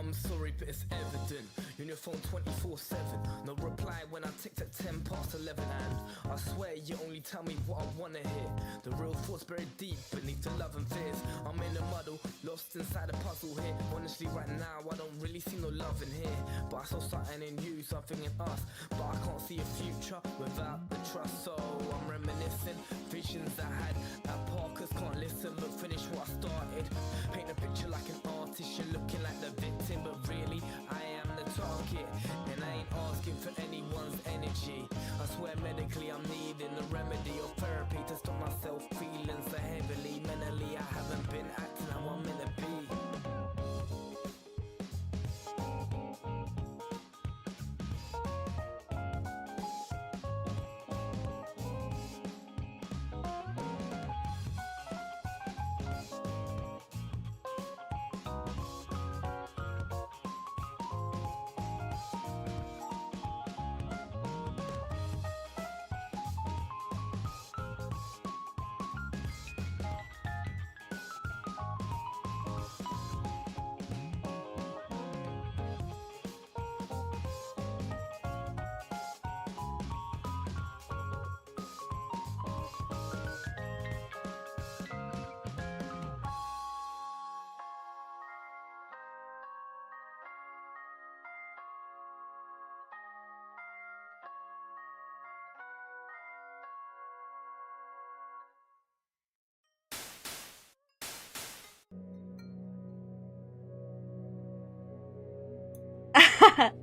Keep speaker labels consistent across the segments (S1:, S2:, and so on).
S1: I'm sorry, but it's evident. You're on your phone 24/7. No reply when I ticked at 10 past 11. And I swear you only tell me what I wanna hear. The real thoughts buried deep beneath the love and fears. I'm in a muddle, lost inside a puzzle here. Honestly, right now I don't really see no love in here. But I saw something in you, something in us. But I can't see a future without the trust. So I'm reminiscing visions I had at Parkers. Can't listen but finish what I started. Paint a picture like an artist, you're looking like the victim, but really I am the target. And I ain't asking for anyone's energy. I swear medically I'm needing a remedy or therapy to stop myself feeling so heavily. Mentally I haven't been acting how I'm meant to be.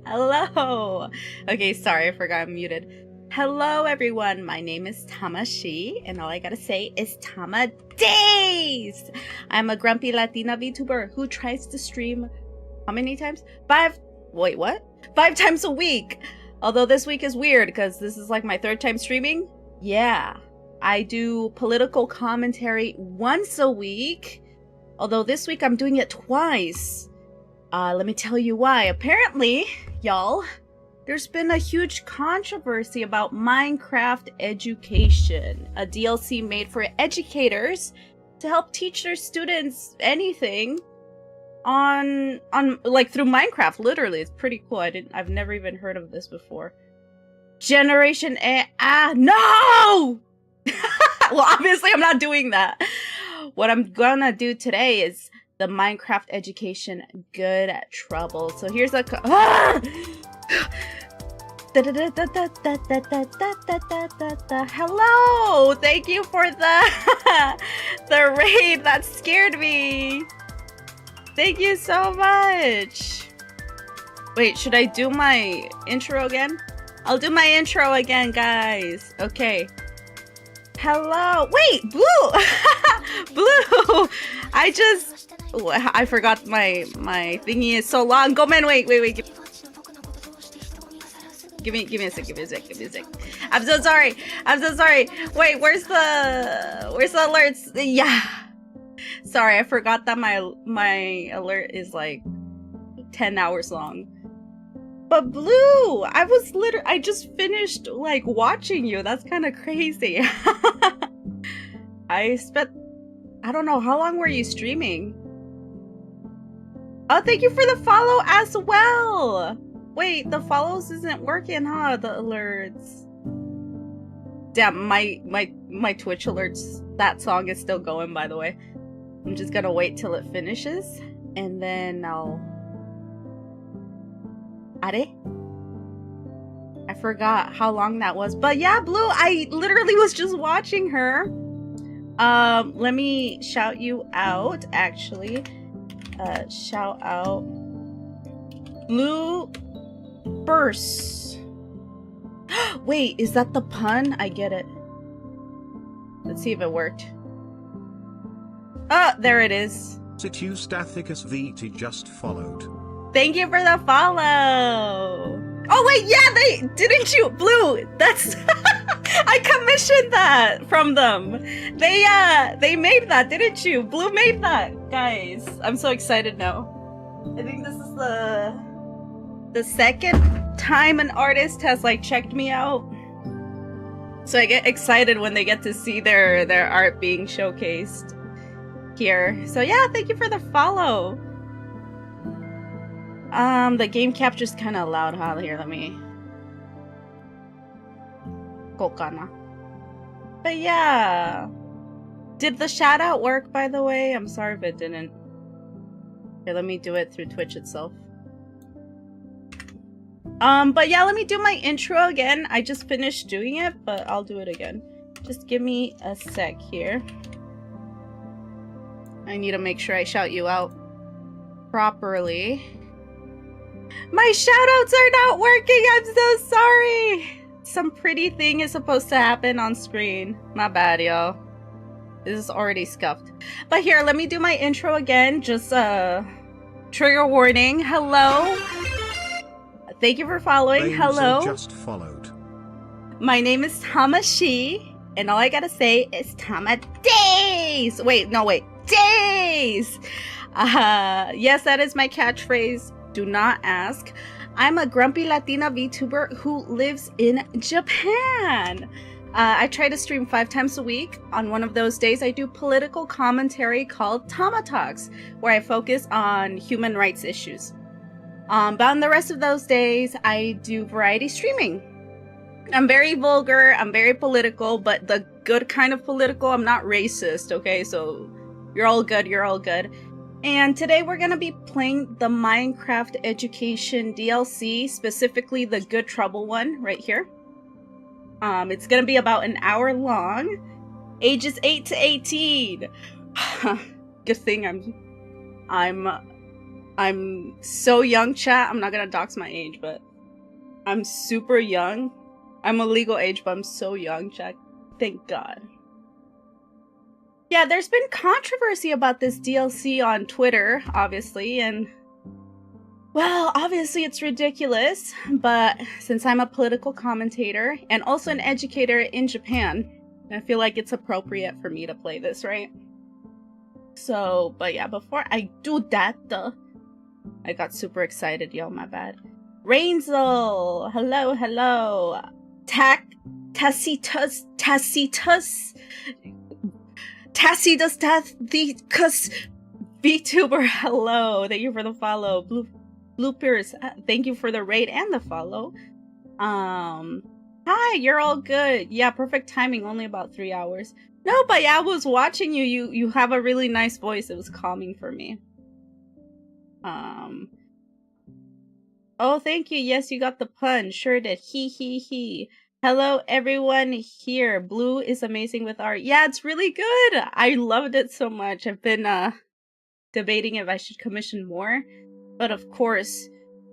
S2: Hello! Okay, sorry, I forgot I'm muted. Hello, everyone. My name is Tamashii, and all I gotta say is Tama Days! I'm a grumpy Latina VTuber who tries to stream how many times? 5 times a week! Although this week is weird, because this is like my 3rd time streaming. Yeah, I do political commentary once a week, although this week I'm doing it twice. Let me tell you why. Apparently, y'all, there's been a huge controversy about Minecraft Education, a DLC made for educators to help teach their students anything on like through Minecraft. Literally, it's pretty cool. I've never even heard of this before. Generation A. No! Well, obviously, I'm not doing that. What I'm gonna do today is the Minecraft Education Good Trouble. So here's a hello! Thank you for the raid. That scared me. Thank you so much. Wait, should I do my intro again? I'll do my intro again, guys. Okay. Hello. Wait, Blue. Blue. I forgot my thingy is so long. Go, man. Wait. Give me a sec. I'm so sorry. Wait, where's the alerts? Yeah. Sorry, I forgot that my alert is like 10 hours long. But Blue, I just finished like watching you. That's kind of crazy. I don't know, how long were you streaming? Oh, thank you for the follow as well. Wait, the follows isn't working, huh? The alerts. Damn, my Twitch alerts, that song is still going, by the way. I'm just gonna wait till it finishes, and then I'll... I forgot how long that was. But yeah, Blue, I literally was just watching her. Let me shout you out, actually. Shout out Blue Burst. Wait, is that the pun? I get it. Let's see if it worked. Oh, there it is.
S3: Situ Stathicus VT just followed.
S2: Thank you for the follow. Oh wait, yeah, didn't you, Blue? That's I commissioned that from them. They made that, didn't you? Blue made that, guys. I'm so excited now. I think this is the second time an artist has like checked me out. So I get excited when they get to see their art being showcased here. So yeah, thank you for the follow. The game capture's kind of loud, huh? Here, let me... Kokana. But yeah... Did the shout out work, by the way? I'm sorry if it didn't. Here, let me do it through Twitch itself. But yeah, let me do my intro again. I just finished doing it, but I'll do it again. Just give me a sec here. I need to make sure I shout you out properly. My shoutouts are not working! I'm so sorry! Some pretty thing is supposed to happen on screen. My bad, y'all. This is already scuffed. But here, let me do my intro again. Just, trigger warning. Hello. Thank you for following. Hello.
S3: Just followed.
S2: My name is Tamashii, and all I gotta say is Tama Days! Wait, no, wait. Days! Yes, that is my catchphrase. Do not ask. I'm a grumpy Latina VTuber who lives in Japan. I try to stream 5 times a week. On one of those days, I do political commentary called Tama Talks, where I focus on human rights issues. But on the rest of those days, I do variety streaming. I'm very vulgar, I'm very political, but the good kind of political. I'm not racist, okay? So you're all good, you're all good. And today we're gonna be playing the Minecraft Education DLC, specifically the Good Trouble one right here. It's gonna be about an hour long, ages 8 to 18. Good thing I'm so young, chat. I'm not gonna dox my age, but I'm super young. I'm a legal age, but I'm so young, chat. Thank God. Yeah, there's been controversy about this DLC on Twitter, obviously, and well, obviously it's ridiculous, but since I'm a political commentator and also an educator in Japan, I feel like it's appropriate for me to play this, right? So, but yeah, before I do that, I got super excited, y'all, my bad. Rainzel! Hello, hello! Tacitus VTuber, hello! Thank you for the follow. Bloopers, thank you for the raid and the follow. Hi, you're all good. Yeah, perfect timing, only about 3 hours. No, but yeah, I was watching you. You have a really nice voice. It was calming for me. Oh, thank you. Yes, you got the pun. Sure did. He. Hello, everyone here. Blue is amazing with art. Yeah, it's really good. I loved it so much. I've been, debating if I should commission more. But of course,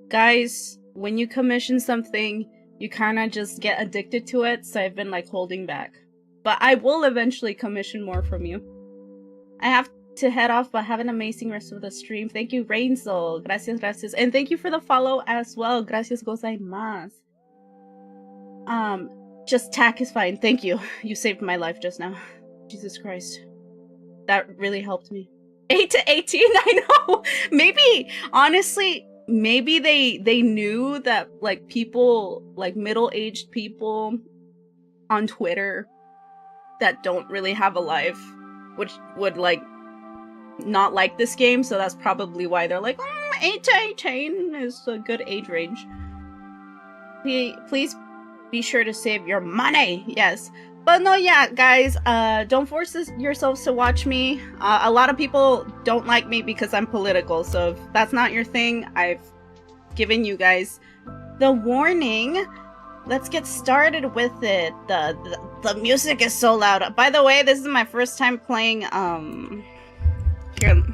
S2: guys, when you commission something, you kind of just get addicted to it. So I've been, like, holding back. But I will eventually commission more from you. I have to head off, but have an amazing rest of the stream. Thank you, Rainzel. Gracias. And thank you for the follow as well. Gracias gozaimasu. Just tack is fine. Thank you. You saved my life just now. Jesus Christ. That really helped me. 8 to 18? I know! Maybe, honestly, maybe they knew that, like, people, like, middle-aged people on Twitter that don't really have a life, which would, like, not like this game, so that's probably why they're like, 8 to 18 is a good age range. Please be sure to save your money. Yes. But no, yeah, guys, don't force yourselves to watch me. A lot of people don't like me because I'm political, so if that's not your thing, I've given you guys the warning. Let's get started with it. The music is so loud. By the way, this is my first time playing, here.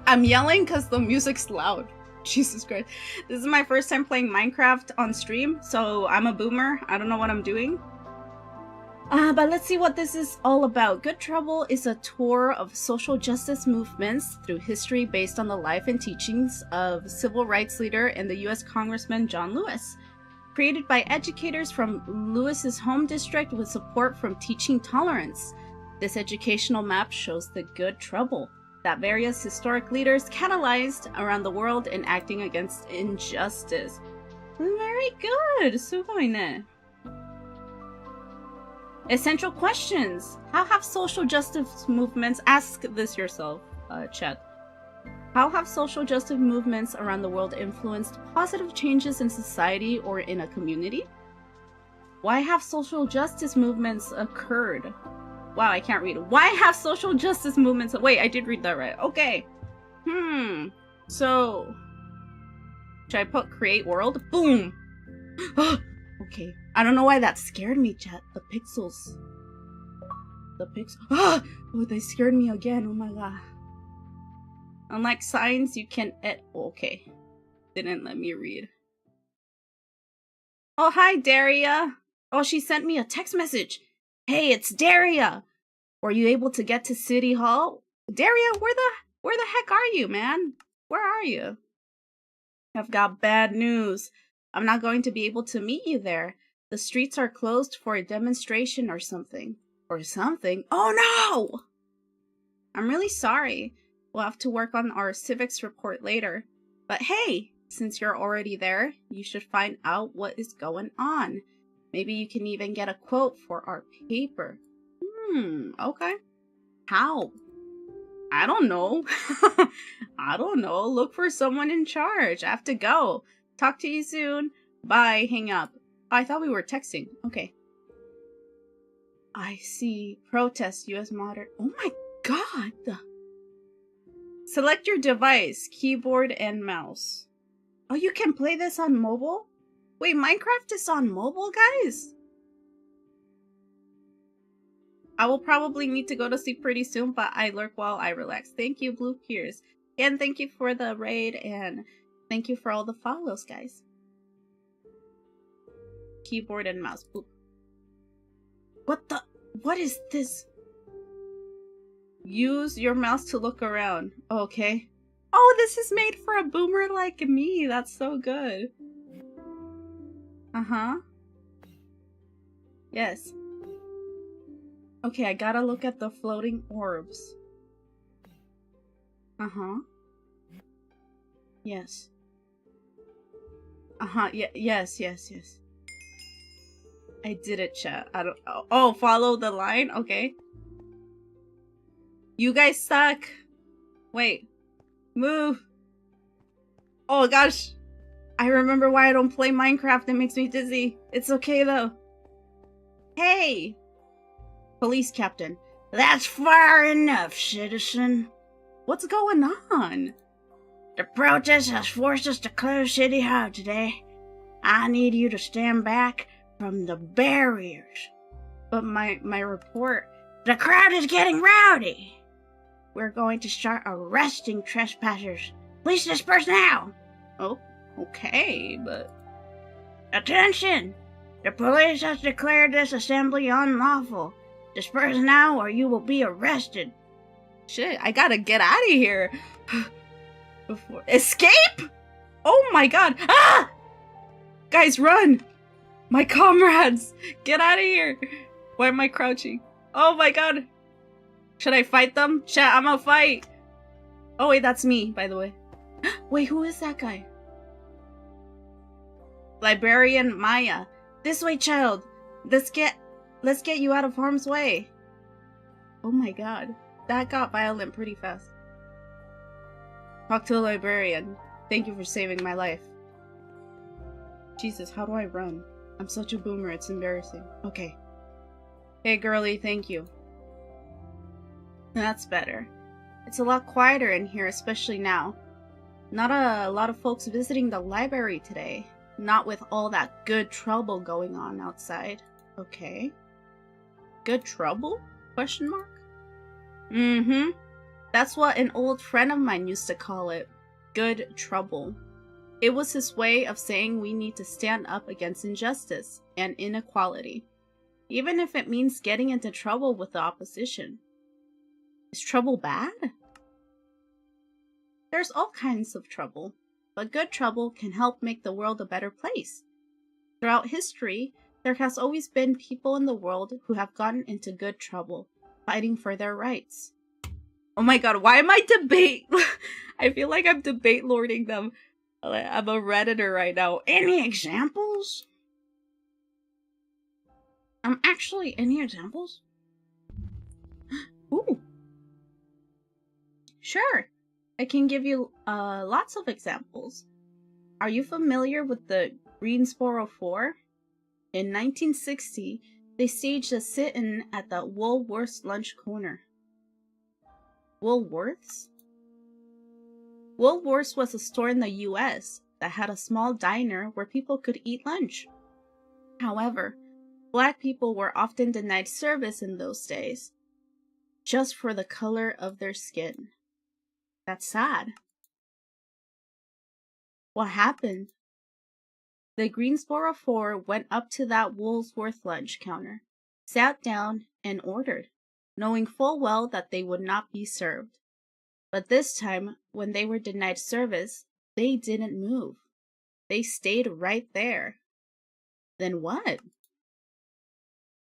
S2: I'm yelling because the music's loud. Jesus Christ. This is my first time playing Minecraft on stream, so I'm a boomer. I don't know what I'm doing. But let's see what this is all about. Good Trouble is a tour of social justice movements through history based on the life and teachings of civil rights leader and the US Congressman John Lewis. Created by educators from Lewis's home district with support from Teaching Tolerance. This educational map shows the good trouble that various historic leaders catalyzed around the world in acting against injustice. Very good! Sugoi. Essential questions. How have social justice movements, ask this yourself, chat. How have social justice movements around the world influenced positive changes in society or in a community? Why have social justice movements occurred? Wow, I can't read. Why have social justice movements... Wait, I did read that right. Okay. So... should I put create world? Boom! Okay. I don't know why that scared me, chat. The pixels. The pixels. Oh, they scared me again. Oh my god. Unlike signs, you can okay. Didn't let me read. Oh, hi, Daria. Oh, she sent me a text message. Hey, it's Daria. Were you able to get to City Hall? Daria, where the heck are you, man? Where are you? I've got bad news. I'm not going to be able to meet you there. The streets are closed for a demonstration or something. Or something? Oh no! I'm really sorry. We'll have to work on our civics report later. But hey, since you're already there, you should find out what is going on. Maybe you can even get a quote for our paper. Okay. How? I don't know. I don't know. Look for someone in charge. I have to go. Talk to you soon. Bye. Hang up. I thought we were texting. Okay. I see. Protest US modern. Oh my god. Select your device, keyboard and mouse. Oh, you can play this on mobile? Wait, Minecraft is on mobile, guys? I will probably need to go to sleep pretty soon, but I lurk while I relax. Thank you, Blue Peers. And thank you for the raid, and thank you for all the follows, guys. Keyboard and mouse. Boop. What is this? Use your mouse to look around. Okay. Oh, this is made for a boomer like me. That's so good. Uh-huh. Yes. Okay, I gotta look at the floating orbs. Uh-huh. Yes. Uh-huh. Yes. I did it, chat. I don't... Oh, follow the line? Okay. You guys suck. Wait. Move. Oh gosh. I remember why I don't play Minecraft. It makes me dizzy. It's okay though. Hey! Police captain. That's far enough, citizen. What's going on? The protest has forced us to close City Hall today. I need you to stand back from the barriers. But my report... The crowd is getting rowdy. We're going to start arresting trespassers. Please disperse now. Oh, okay, but... Attention! The police has declared this assembly unlawful. Disperse now or you will be arrested. Shit, I gotta get out of here. Before... Escape? Oh my god. Ah! Guys, run! My comrades! Get out of here! Why am I crouching? Oh my god! Should I fight them? Chat, I'm gonna fight! Oh wait, that's me, by the way. Wait, who is that guy? Librarian Maya. This way, child. Let's get you out of harm's way. Oh my god. That got violent pretty fast. Talk to the librarian. Thank you for saving my life. Jesus, how do I run? I'm such a boomer, it's embarrassing. Okay. Hey girlie, thank you. That's better. It's a lot quieter in here, especially now. Not a lot of folks visiting the library today. Not with all that good trouble going on outside. Okay. Good trouble? Question mark? Mm-hmm. That's what an old friend of mine used to call it. Good trouble. It was his way of saying we need to stand up against injustice and inequality. Even if it means getting into trouble with the opposition. Is trouble bad? There's all kinds of trouble, but good trouble can help make the world a better place. Throughout history, there has always been people in the world who have gotten into good trouble, fighting for their rights. Oh my god, why am I debate? I feel like I'm debate lording them. I'm a Redditor right now. Any examples? Actually, any examples? Ooh. Sure. I can give you lots of examples. Are you familiar with the Greensboro 4? In 1960, they staged a sit-in at the Woolworth's lunch corner. Woolworth's? Woolworth's was a store in the US that had a small diner where people could eat lunch. However, Black people were often denied service in those days, just for the color of their skin. That's sad. What happened? The Greensboro 4 went up to that Woolworth lunch counter, sat down, and ordered, knowing full well that they would not be served. But this time, when they were denied service, they didn't move. They stayed right there. Then what?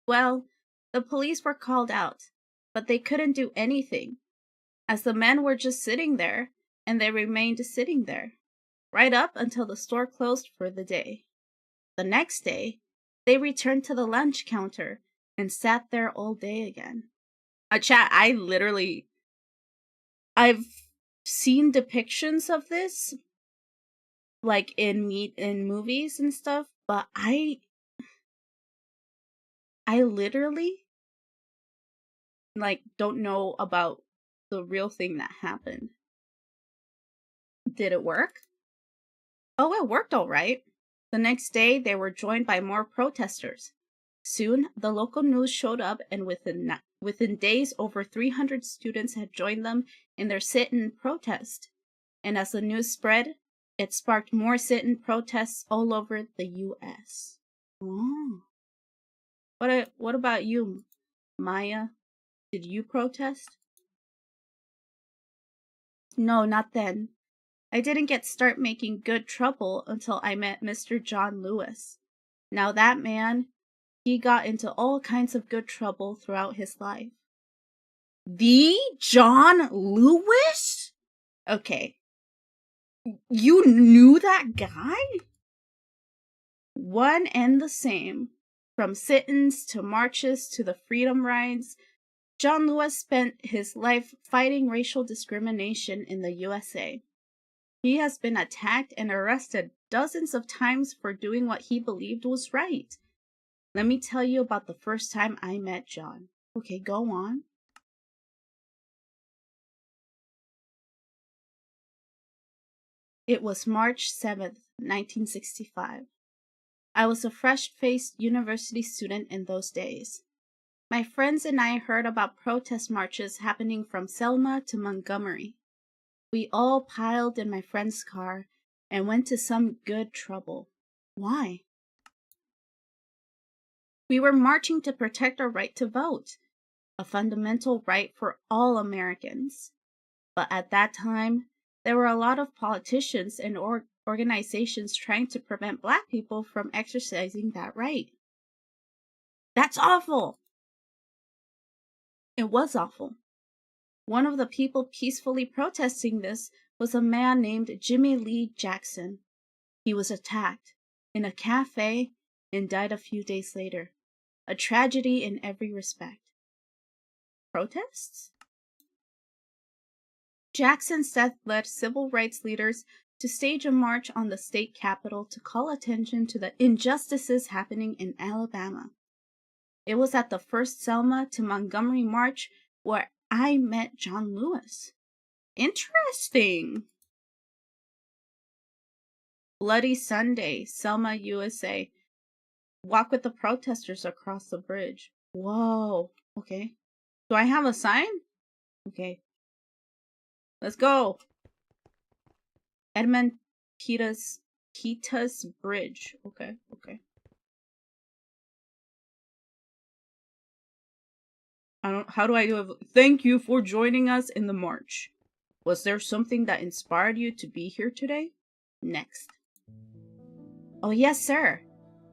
S2: Well, the police were called out, but they couldn't do anything, as the men were just sitting there, and they remained sitting there, right up until the store closed for the day. The next day, they returned to the lunch counter and sat there all day again. Chat, I've seen depictions of this, like in movies and stuff, but I literally, like, don't know about the real thing that happened. Did it work? Oh, it worked all right. The next day, they were joined by more protesters. Soon, the local news showed up, and within days, over 300 students had joined them in their sit-in protest. And as the news spread, it sparked more sit-in protests all over the U.S. Oh. What about you, Maya? Did you protest? No, not then. I didn't start making good trouble until I met Mr. John Lewis. Now that man, he got into all kinds of good trouble throughout his life. The John Lewis? Okay. You knew that guy? One and the same. From sit-ins to marches to the freedom rides, John Lewis spent his life fighting racial discrimination in the USA. He has been attacked and arrested dozens of times for doing what he believed was right. Let me tell you about the first time I met John. Okay, go on. It was March 7th, 1965. I was a fresh-faced university student in those days. My friends and I heard about protest marches happening from Selma to Montgomery. We all piled in my friend's car and went to some good trouble. Why? We were marching to protect our right to vote, a fundamental right for all Americans. But at that time, there were a lot of politicians and organizations trying to prevent Black people from exercising that right. That's awful! It was awful. One of the people peacefully protesting this was a man named Jimmy Lee Jackson. He was attacked in a cafe and died a few days later. A tragedy in every respect. Protests? Jackson's death led civil rights leaders to stage a march on the state capitol to call attention to the injustices happening in Alabama. It was at the first Selma to Montgomery march where I met John Lewis. Interesting. Bloody Sunday, Selma, USA. Walk with the protesters across the bridge. Whoa. Okay. Do I have a sign? Okay. Let's go. Edmund Pettus Bridge. Okay. How do I do it? Thank you for joining us in the march. Was there something that inspired you to be here today? Next. Oh, yes, sir.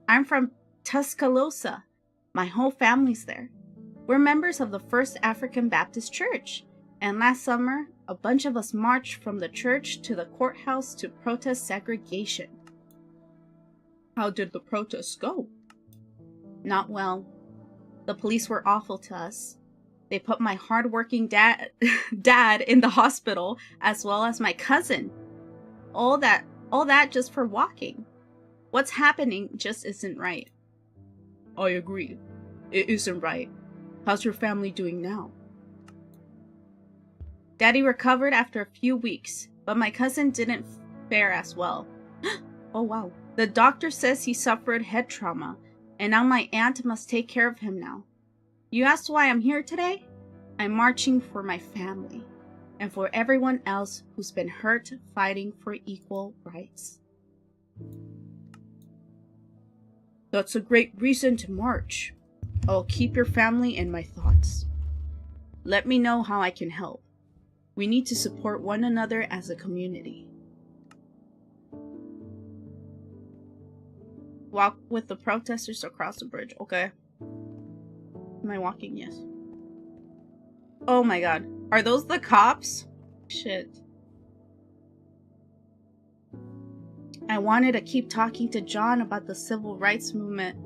S2: I'm from Tuscaloosa. My whole family's there. We're members of the First African Baptist Church. And last summer, a bunch of us marched from the church to the courthouse to protest segregation. How did the protests go? Not well. The police were awful to us. They put my hardworking dad in the hospital, as well as my cousin. All that just for walking. What's happening just isn't right. I agree. It isn't right. How's your family doing now? Daddy recovered after a few weeks, but my cousin didn't fare as well. Oh wow. The doctor says he suffered head trauma, and now my aunt must take care of him now. You asked why I'm here today? I'm marching for my family, and for everyone else who's been hurt fighting for equal rights. That's a great reason to march. I'll keep your family in my thoughts. Let me know how I can help. We need to support one another as a community. Walk with the protesters across the bridge. Okay. Am I walking? Yes. Oh my god. Are those the cops? Shit. I wanted to keep talking to John about the civil rights movement,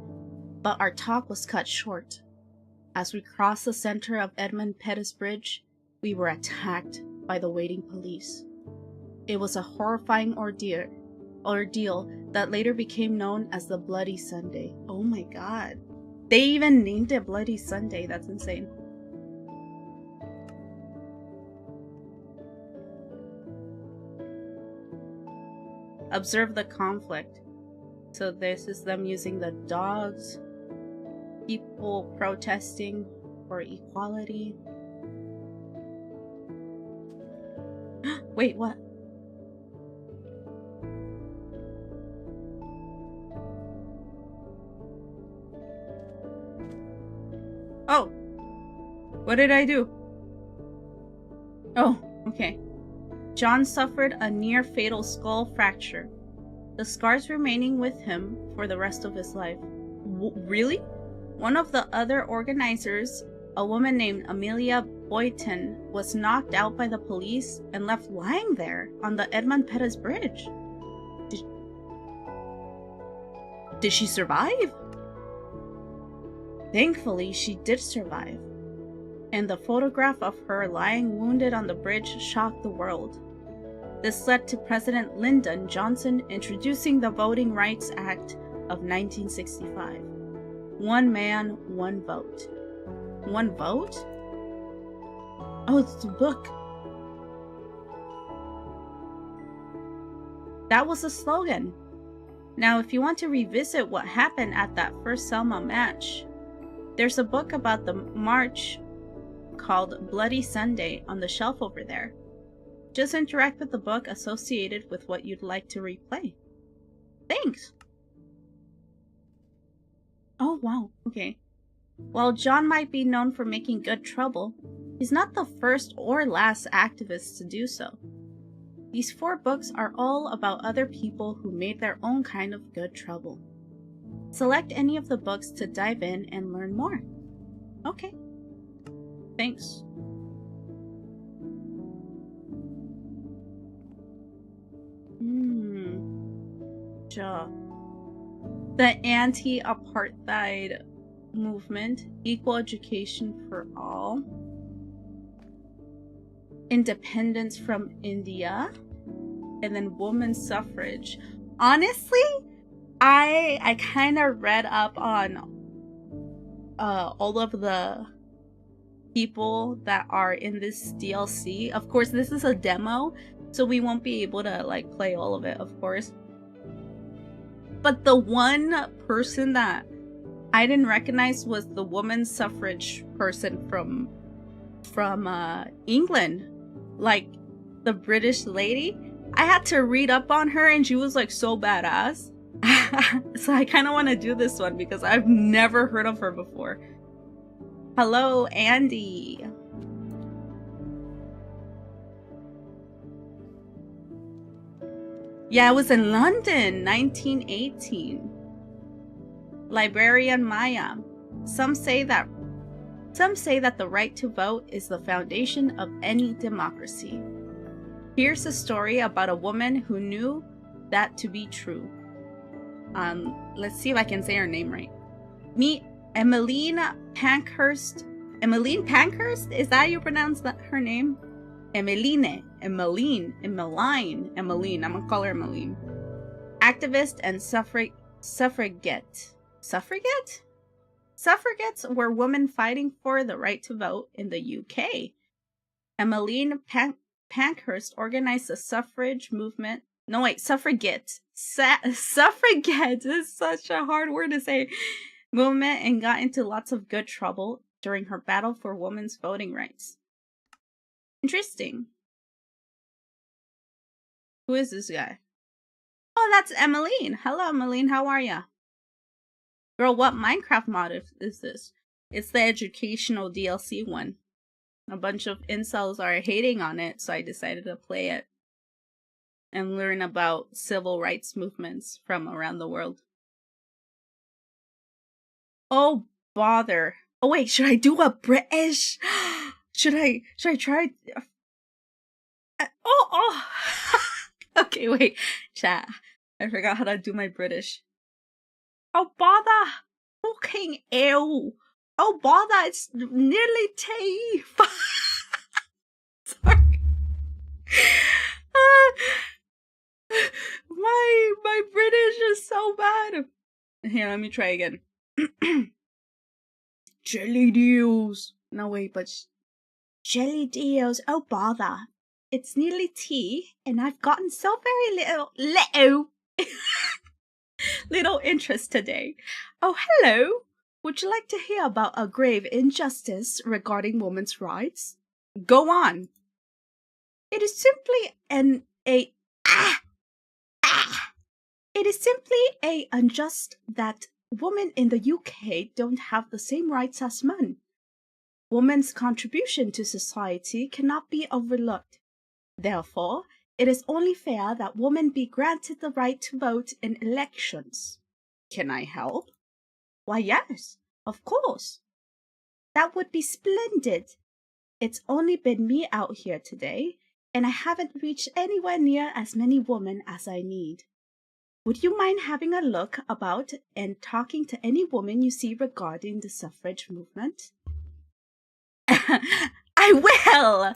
S2: but our talk was cut short. As we crossed the center of Edmund Pettus Bridge, we were attacked by the waiting police. It was a horrifying ordeal that later became known as the Bloody Sunday. Oh my god. They even named it Bloody Sunday. That's insane. Observe the conflict. So this is them using the dogs. People protesting for equality. Wait, what? Oh! What did I do? Oh, okay. John suffered a near-fatal skull fracture, the scars remaining with him for the rest of his life. Really? One of the other organizers, a woman named Amelia Boyton, was knocked out by the police and left lying there on the Edmund Pettus Bridge. Did she survive? Thankfully, she did survive, and the photograph of her lying wounded on the bridge shocked the world. This led to President Lyndon Johnson introducing the Voting Rights Act of 1965. One man, one vote. One vote? Oh, it's the book. That was the slogan. Now, if you want to revisit what happened at that first Selma match, there's a book about the march called Bloody Sunday on the shelf over there. Just interact with the book associated with what you'd like to replay. Thanks! Oh wow, okay. While John might be known for making good trouble, he's not the first or last activist to do so. These 4 books are all about other people who made their own kind of good trouble. Select any of the books to dive in and learn more. Okay. Thanks. The anti-apartheid movement, equal education for all, independence from India, and then women's suffrage. Honestly, I kind of read up on all of the people that are in this DLC. Of course, this is a demo, so we won't be able to like play all of it, of course. But the one person that I didn't recognize was the women's suffrage person from England, like the British lady. I had to read up on her, and she was like so badass. So I kind of want to do this one because I've never heard of her before. Hello, Andy. Yeah, it was in London, 1918. Librarian Maya. Some say that the right to vote is the foundation of any democracy. Here's a story about a woman who knew that to be true. Let's see if I can say her name right. Meet Emmeline Pankhurst Emmeline Pankhurst? Is that how you pronounce her name? Emmeline. I'm gonna call her Emmeline. Activist and suffragette. Suffragette? Suffragettes were women fighting for the right to vote in the UK. Emmeline Pankhurst organized the suffrage movement. No, wait, suffragette. Suffragette is such a hard word to say. Movement and got into lots of good trouble during her battle for women's voting rights. Interesting. Who is this guy? Oh, that's Emmeline. Hello, Emmeline. How are ya? Girl, what Minecraft mod is this? It's the educational DLC one. A bunch of incels are hating on it, so I decided to play it and learn about civil rights movements from around the world. Oh, bother. Oh, wait, should I do a British? Should I try? Oh. Okay, wait. Chat. I forgot how to do my British. Oh, bother. Fucking ew. Oh, bother. It's nearly tea. Sorry. My British is so bad. Here, let me try again. Jelly deals. No, wait, but jelly deals. Oh, bother. It's nearly tea, and I've gotten so very little interest today. Oh, hello. Would you like to hear about a grave injustice regarding women's rights? Go on. It is simply It is simply unjust that women in the UK don't have the same rights as men. Women's contribution to society cannot be overlooked. Therefore, it is only fair that women be granted the right to vote in elections. Can I help? Why, yes, of course. That would be splendid. It's only been me out here today, and I haven't reached anywhere near as many women as I need. Would you mind having a look about and talking to any woman you see regarding the suffrage movement? I will!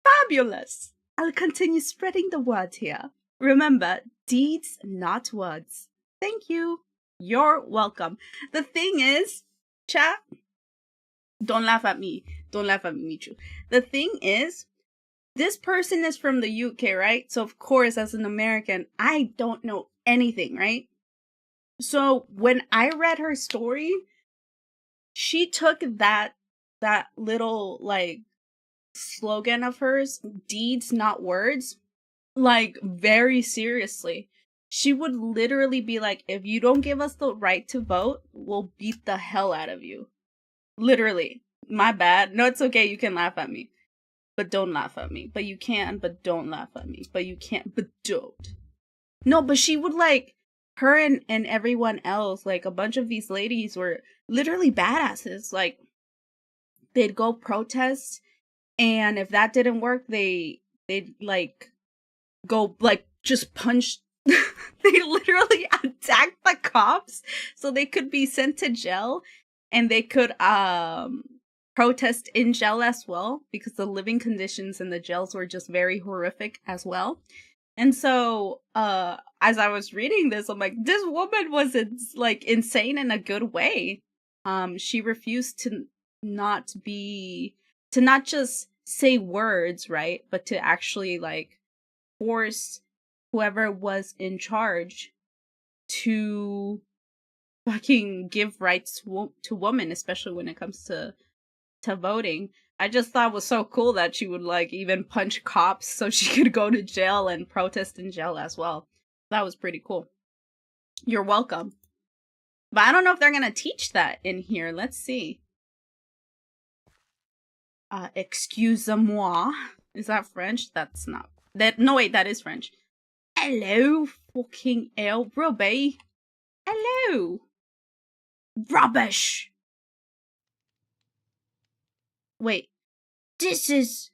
S2: Fabulous! I'll continue spreading the word here. Remember, deeds, not words. Thank you. You're welcome. The thing is, chat, don't laugh at me. Don't laugh at me, Michu. The thing is, this person is from the UK, right? So, of course, as an American, I don't know anything, right? So, when I read her story, she took that little, like, slogan of hers, deeds, not words, like, very seriously. She would literally be like, if you don't give us the right to vote, we'll beat the hell out of you. Literally. My bad. No, it's okay. You can laugh at me. But don't laugh at me. But you can, but don't laugh at me. But you can't, but don't. No, but she would, like, her and everyone else, like, a bunch of these ladies were literally badasses. Like, they'd go protest, and if that didn't work, they'd, like, go, like, just punch. They literally attacked the cops so they could be sent to jail, and they could, protest in jail as well, because the living conditions in the jails were just very horrific as well. And so, as I was reading this, I'm like, this woman was, like, insane in a good way. She refused to not just say words, right? But to actually, like, force whoever was in charge to fucking give rights to women, especially when it comes to voting. I just thought it was so cool that she would, like, even punch cops so she could go to jail and protest in jail as well. That was pretty cool. You're welcome. But I don't know if they're gonna teach that in here. Let's see. Excuse-moi. Is that French? That's not. No, wait, that is French. Hello, fucking hell, Robbie. Hello. Rubbish. Wait. This is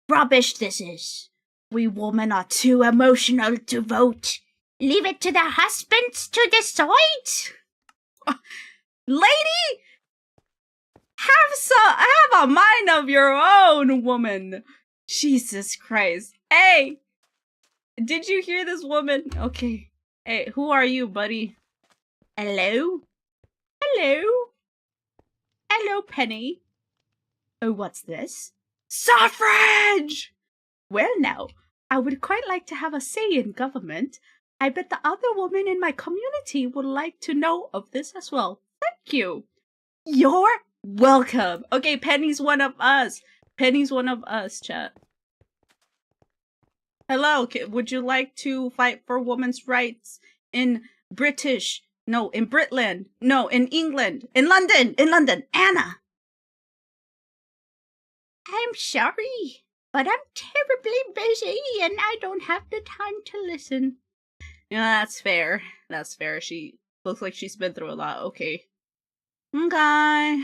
S2: rubbish, this is. We women are too emotional to vote. Leave it to their husbands to decide. Lady! Have a mind of your own, woman. Jesus Christ. Hey, did you hear this woman? Okay. Hey, who are you, buddy? Hello? Hello? Hello, Penny. Oh, what's this? Suffrage! Well, now, I would quite like to have a say in government. I bet the other women in my community would like to know of this as well. Thank you. You're welcome. Okay, Penny's one of us. Penny's one of us, chat. Hello, would you like to fight for women's rights in Britland? No, in England. In London. Anna. I'm sorry, but I'm terribly busy and I don't have the time to listen. Yeah, that's fair. That's fair. She looks like she's been through a lot. Okay. Okay.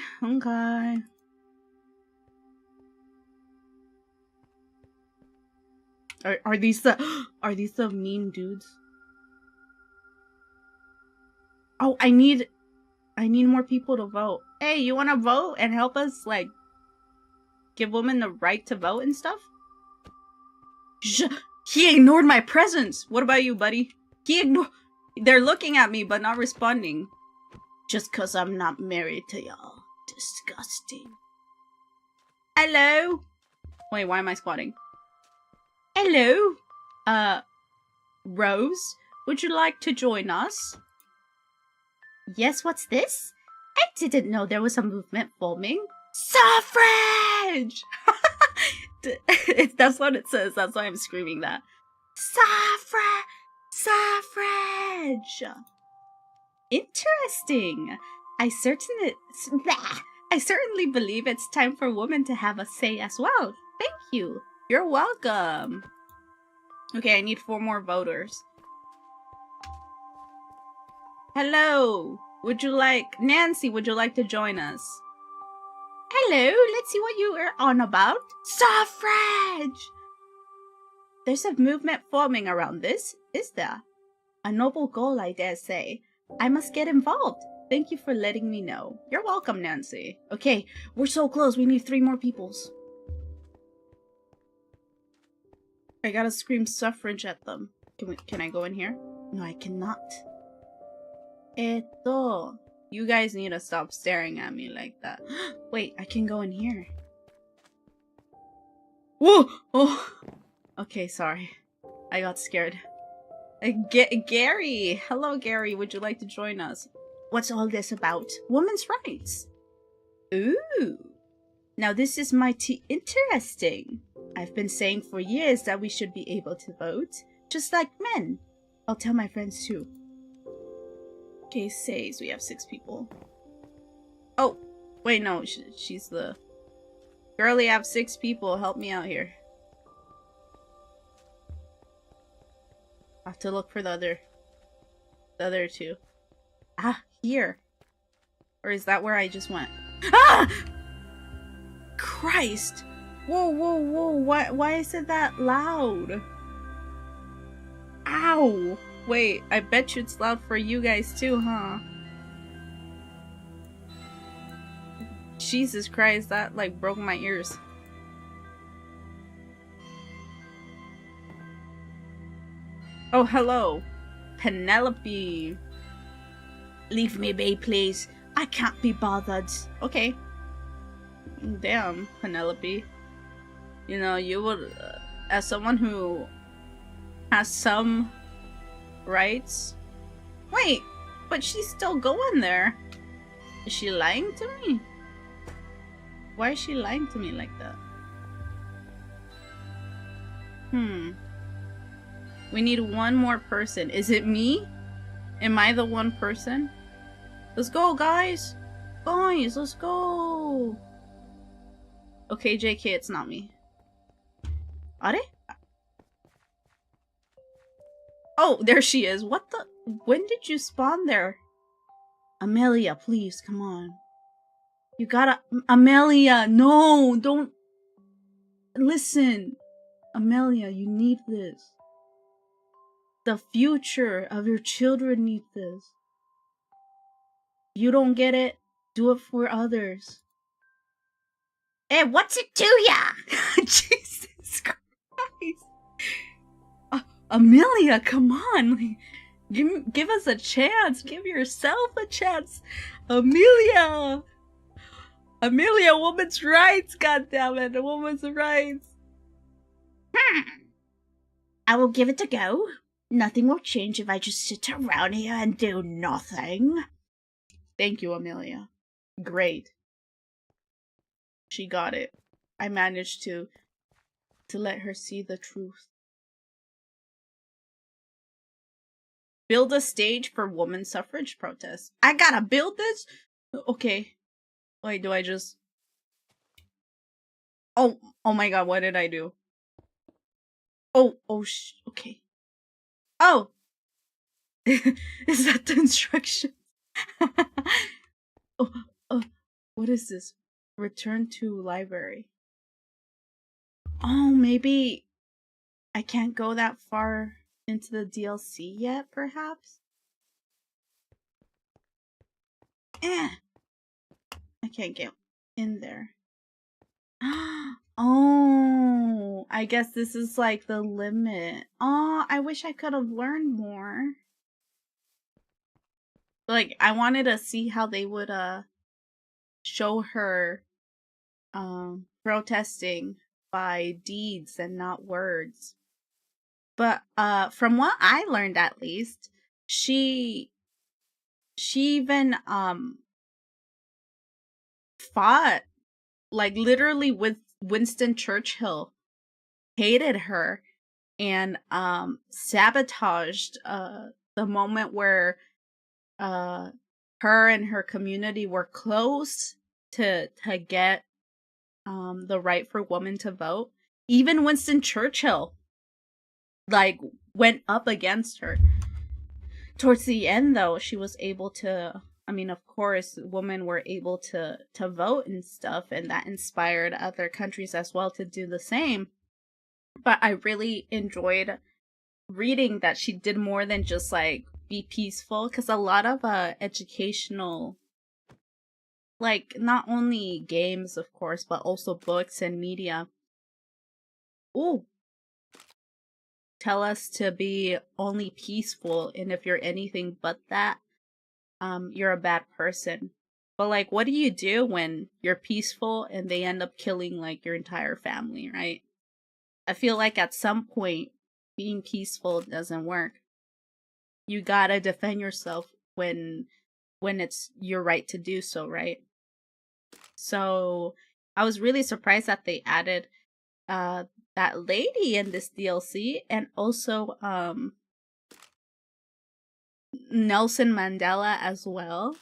S2: Are these the mean dudes? Oh, I need more people to vote. Hey, you wanna vote and help us, like, give women the right to vote and stuff? He ignored my presence. What about you, buddy? They're looking at me but not responding. Just cause I'm not married to y'all. Disgusting. Hello? Wait, why am I squatting? Hello? Rose? Would you like to join us? Yes, what's this? I didn't know there was a movement forming. Suffrage! That's what it says. That's why I'm screaming that. Suffrage! Interesting. I certainly believe it's time for women to have a say as well. Thank you. You're welcome. Okay, I need 4 more voters. Hello. Nancy, would you like to join us? Hello, let's see what you are on about. Suffrage! There's a movement forming around this, is there? A noble goal, I dare say. I must get involved. Thank you for letting me know. You're welcome, Nancy. Okay, we're so close. We need 3 more peoples. I gotta scream suffrage at them. Can I go in here? No, I cannot. Esto. You guys need to stop staring at me like that. Wait, I can go in here. Whoa! Oh! Okay, sorry. I got scared. Gary! Hello, Gary. Would you like to join us? What's all this about? Women's rights. Ooh. Now this is mighty interesting. I've been saying for years that we should be able to vote, just like men. I'll tell my friends too. Okay, says we have 6 people. Oh, wait, no, she's the... Girlie, I have 6 people. Help me out here. I have to look for the other 2. Ah, here. Or is that where I just went? Ah! Christ! Whoa, whoa, whoa, why is it that loud? Ow! Wait, I bet you it's loud for you guys too, huh? Jesus Christ, that like broke my ears. Oh, hello. Penelope. Leave me be, please. I can't be bothered. Okay. Damn, Penelope. You know, you would, as someone who has some rights. Wait, but she's still going there. Is she lying to me? Why is she lying to me like that? We need 1 more person. Is it me? Am I the 1 person? Let's go, guys! Guys, let's go! Okay, JK, it's not me. Are? Oh, there she is. What the? When did you spawn there? Amelia, please, come on. You gotta... Amelia, no, don't... Listen. Amelia, you need this. The future of your children need this. You don't get it? Do it for others. Hey, what's it to ya? Jesus Christ. Amelia, come on. Like, give us a chance. Give yourself a chance. Amelia. Amelia, woman's rights, goddammit. Woman's rights. I will give it a go. Nothing will change if I just sit around here and do nothing. Thank you, Amelia. Great. She got it. I managed to let her see the truth. Build a stage for woman suffrage protests. I gotta build this? Okay. Wait, do I just... Oh my god, what did I do? Okay. Oh! Is that the instruction? What is this? Return to library. Oh, maybe I can't go that far into the DLC yet, perhaps? I can't get in there. Oh, I guess this is like the limit. Oh, I wish I could have learned more. Like, I wanted to see how they would show her protesting by deeds and not words. But from what I learned, at least, she even fought, like, literally with Winston Churchill hated her and sabotaged the moment where her and her community were close to get the right for women to vote. Even Winston Churchill like went up against her. Towards the end, though, she was able to, I mean, of course, women were able to vote and stuff, and that inspired other countries as well to do the same. But I really enjoyed reading that she did more than just like be peaceful, because a lot of educational, like, not only games, of course, but also books and media tell us to be only peaceful, and if you're anything but that, you're a bad person. But like, what do you do when you're peaceful and they end up killing like your entire family, right? I feel like at some point being peaceful doesn't work. You gotta defend yourself when it's your right to do so, right? So I was really surprised that they added that lady in this DLC, and also Nelson Mandela as well.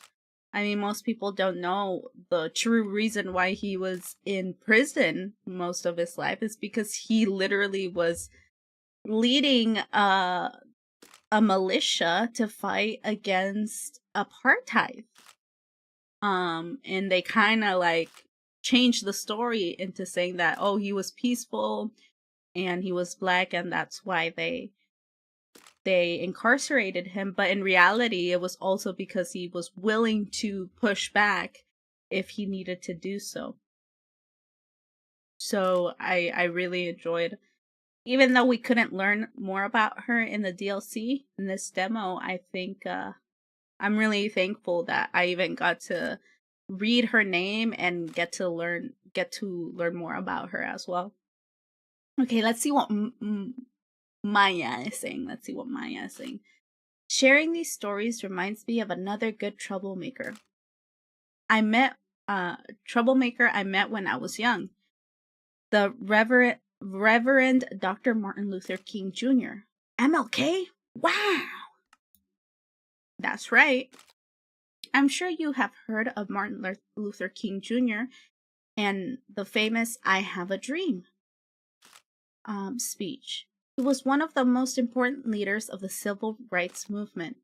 S2: I mean, most people don't know the true reason why he was in prison most of his life is because he literally was leading a militia to fight against apartheid. And they kind of like changed the story into saying that, oh, he was peaceful and he was black and that's why they incarcerated him. But in reality, it was also because he was willing to push back if he needed to do so. So I really enjoyed, even though we couldn't learn more about her in the DLC, in this demo, I think I'm really thankful that I even got to read her name and get to learn more about her as well. Okay, let's see what Maya is saying. Sharing these stories reminds me of another good troublemaker. I met when I was young. The Reverend Dr. Martin Luther King Jr. MLK? Wow! That's right. I'm sure you have heard of Martin Luther King Jr. and the famous I Have a Dream speech. He was one of the most important leaders of the civil rights movement.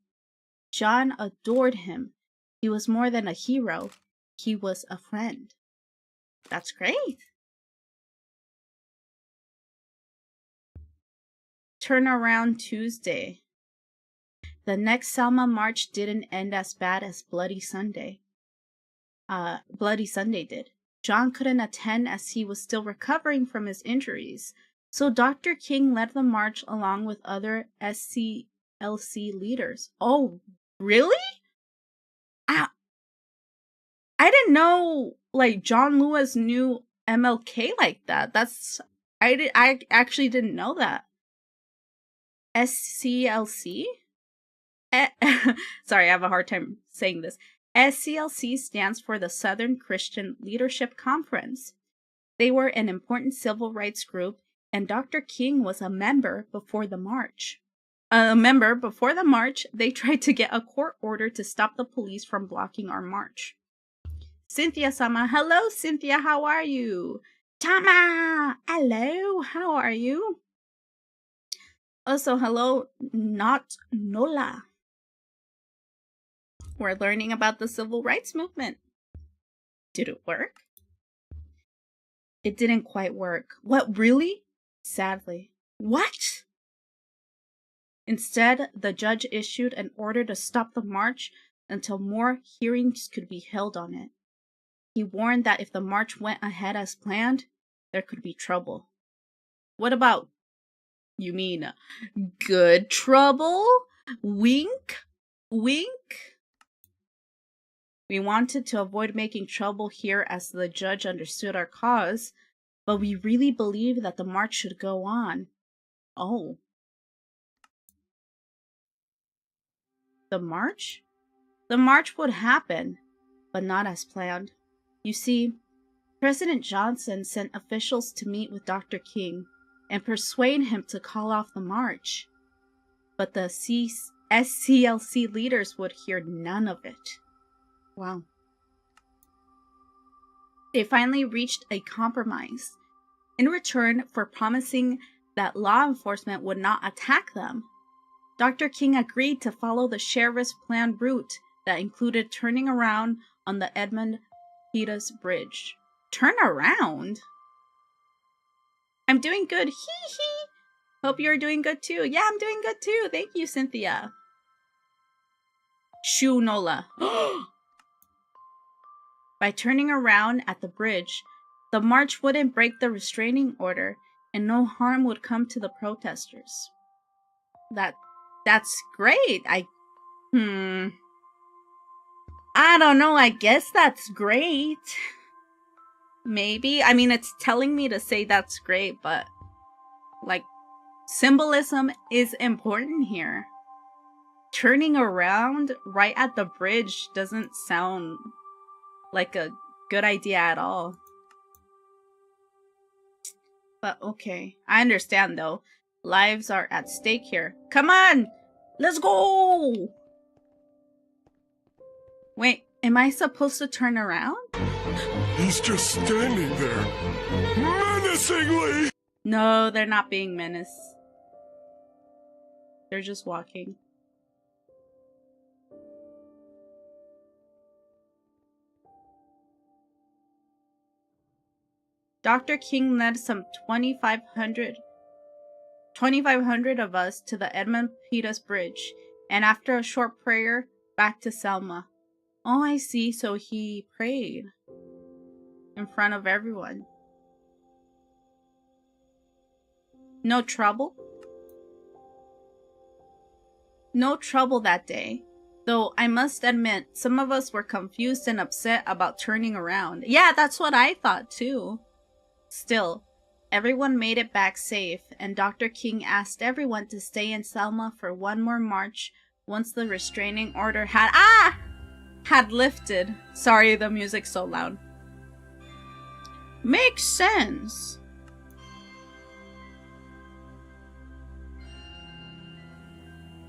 S2: John adored him. He was more than a hero. He was a friend. That's great. Turnaround Tuesday. The next Selma March didn't end as bad as Bloody Sunday. Bloody Sunday did. John couldn't attend as he was still recovering from his injuries. So Dr. King led the march along with other SCLC leaders. Oh, really? I didn't know, like, John Lewis knew MLK like that. I actually didn't know that. SCLC? Sorry, I have a hard time saying this. SCLC stands for the Southern Christian Leadership Conference. They were an important civil rights group, and Dr. King was a member before the march. They tried to get a court order to stop the police from blocking our march. Cynthia-sama, hello Cynthia, how are you? Tama, hello, how are you? Also, hello, not Nola. We're learning about the civil rights movement. Did it work? It didn't quite work. What, really? Sadly. What? Instead, the judge issued an order to stop the march until more hearings could be held on it. He warned that if the march went ahead as planned, there could be trouble. What about, you mean, good trouble? Wink? Wink? We wanted to avoid making trouble here as the judge understood our cause, but we really believed that the march should go on. Oh. The march? The march would happen, but not as planned. You see, President Johnson sent officials to meet with Dr. King and persuade him to call off the march. But the SCLC leaders would hear none of it. Wow. They finally reached a compromise. In return for promising that law enforcement would not attack them, Dr. King agreed to follow the sheriff's planned route that included turning around on the Edmund Pettus Bridge. Turn around? I'm doing good. Hee hee. Hope you're doing good too. Yeah, I'm doing good too. Thank you, Cynthia. Shoo Nola. By turning around at the bridge, the march wouldn't break the restraining order and no harm would come to the protesters. That's great. I don't know. I guess that's great. Maybe. I mean, it's telling me to say that's great, but like, symbolism is important here. Turning around right at the bridge doesn't sound like a good idea at all. But okay. I understand though. Lives are at stake here. Come on! Let's go! Wait, am I supposed to turn around?
S4: He's just standing there, menacingly!
S2: No, they're not being menaced. They're just walking. Dr. King led some 2,500 of us to the Edmund Pettus Bridge, and after a short prayer, back to Selma. Oh, I see, so he prayed in front of everyone. No trouble? No trouble that day. Though I must admit, some of us were confused and upset about turning around. Yeah, that's what I thought too. Still, everyone made it back safe, and Dr. King asked everyone to stay in Selma for one more march once the restraining order had lifted. Sorry, the music's so loud. Makes sense.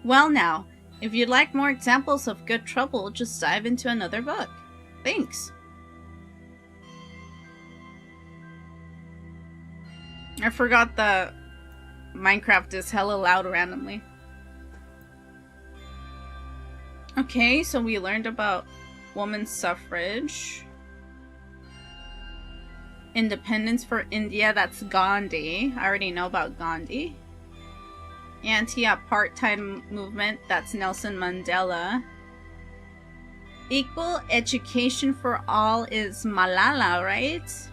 S2: Well now, if you'd like more examples of good trouble, just dive into another book. Thanks. I forgot that Minecraft is hella loud randomly. Okay, so we learned about women's suffrage. Independence for India, that's Gandhi. I already know about Gandhi. Anti-apartheid movement, that's Nelson Mandela. Equal education for all is Malala, right?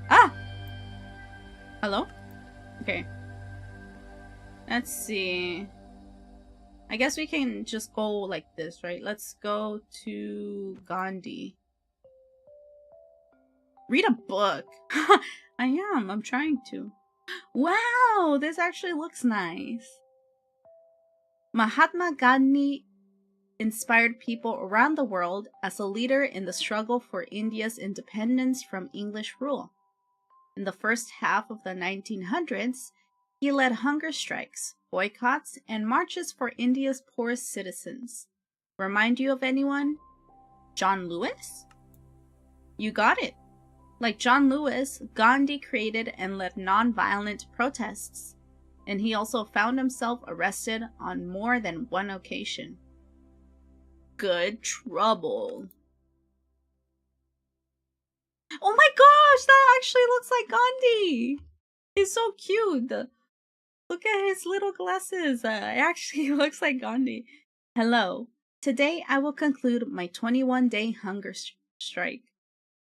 S2: Ah! Hello? Okay. Let's see. I guess we can just go like this, right? Let's go to Gandhi. Read a book. I'm trying to. Wow, this actually looks nice. Mahatma Gandhi inspired people around the world as a leader in the struggle for India's independence from English rule. In the first half of the 1900s, he led hunger strikes, boycotts, and marches for India's poorest citizens. Remind you of anyone? John Lewis? You got it. Like John Lewis, Gandhi created and led non-violent protests, and he also found himself arrested on more than one occasion. Good trouble. Oh my gosh, that actually looks like Gandhi! He's so cute! Look at his little glasses. It actually looks like Gandhi. Hello. Today I will conclude my 21-day hunger strike.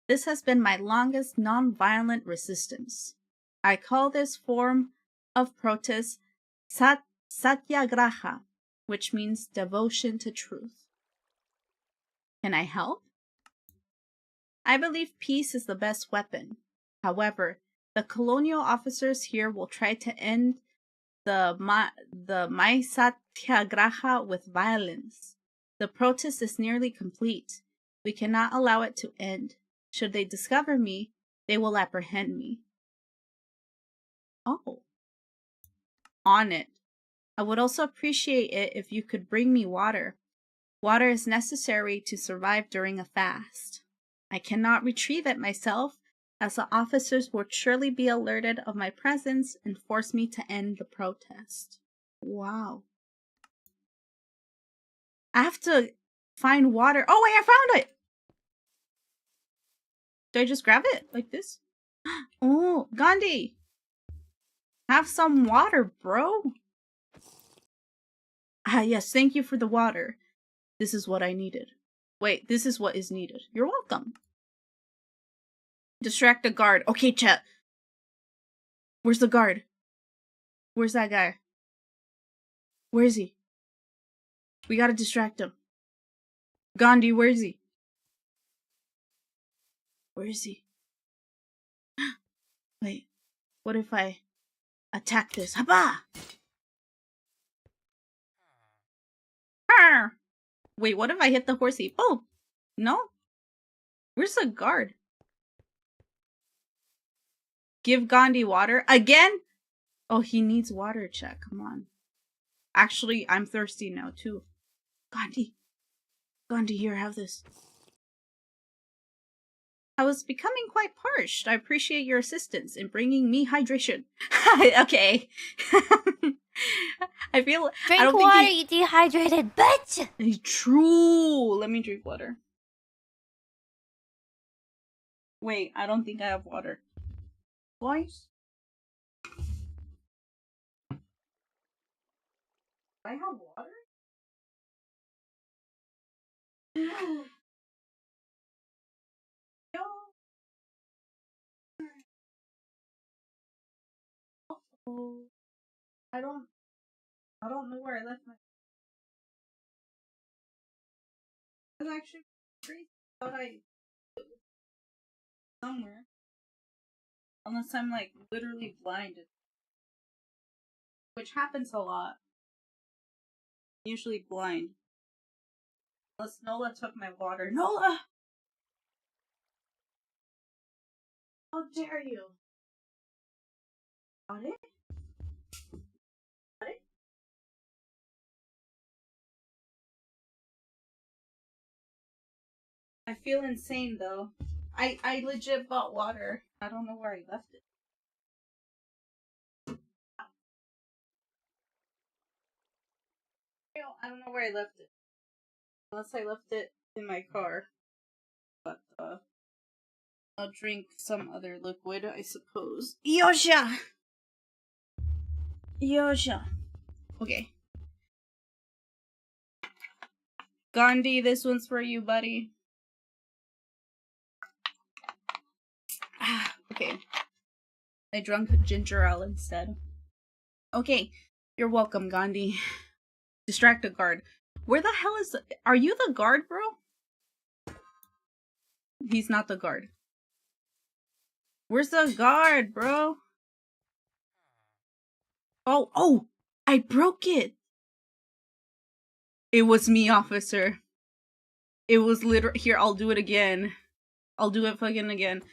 S2: This has been my longest non-violent resistance. I call this form of protest satyagraha, which means devotion to truth. Can I help? I believe peace is the best weapon. However, the colonial officers here will try to end the Mai Satyagraha with violence. The protest is nearly complete. We cannot allow it to end. Should they discover me, they will apprehend me. Oh. On it. I would also appreciate it if you could bring me water. Water is necessary to survive during a fast. I cannot retrieve it myself, as the officers will surely be alerted of my presence and force me to end the protest. Wow. I have to find water. Oh wait, I found it! Do I just grab it like this? Oh, Gandhi! Have some water, bro! Ah, yes, thank you for the water. This is what I needed. Wait, this is what is needed. You're welcome. Distract the guard. Okay, chat. Where's the guard? Where's that guy? Where is he? We gotta distract him. Gandhi, where is he? Where is he? Wait, what if I attack this? Haba! Arr! Wait, what if I hit the horsey? Oh! No? Where's the guard? Give Gandhi water? Again? Oh, he needs water, chat. Come on. Actually, I'm thirsty now, too. Gandhi. Gandhi, here, have this. I was becoming quite parched. I appreciate your assistance in bringing me hydration. Okay. I feel...
S5: Drink
S2: I don't
S5: water,
S2: think
S5: you dehydrated bitch!
S2: True. Let me drink water. Wait, I don't think I have water. Twice? Do I have water? No. Oh, I don't know where I left my. I was actually crazy. Thought I somewhere. Unless I'm like literally blinded, which happens a lot. Usually blind. Unless Nola took my water. Nola! How dare you? Got it? Got it? I feel insane though. I legit bought water. I don't know where I left it. I don't know where I left it. Unless I left it in my car. But I'll drink some other liquid, I suppose. Yosha! Yosha! Okay. Gandhi, this one's for you, buddy. Okay. I drank ginger ale instead. Okay. You're welcome, Gandhi. Distract a guard. Where the hell is are you the guard, bro? He's not the guard. Where's the guard, bro? Oh, I broke it. It was me, officer. It was literally here. I'll do it again. I'll do it fucking again.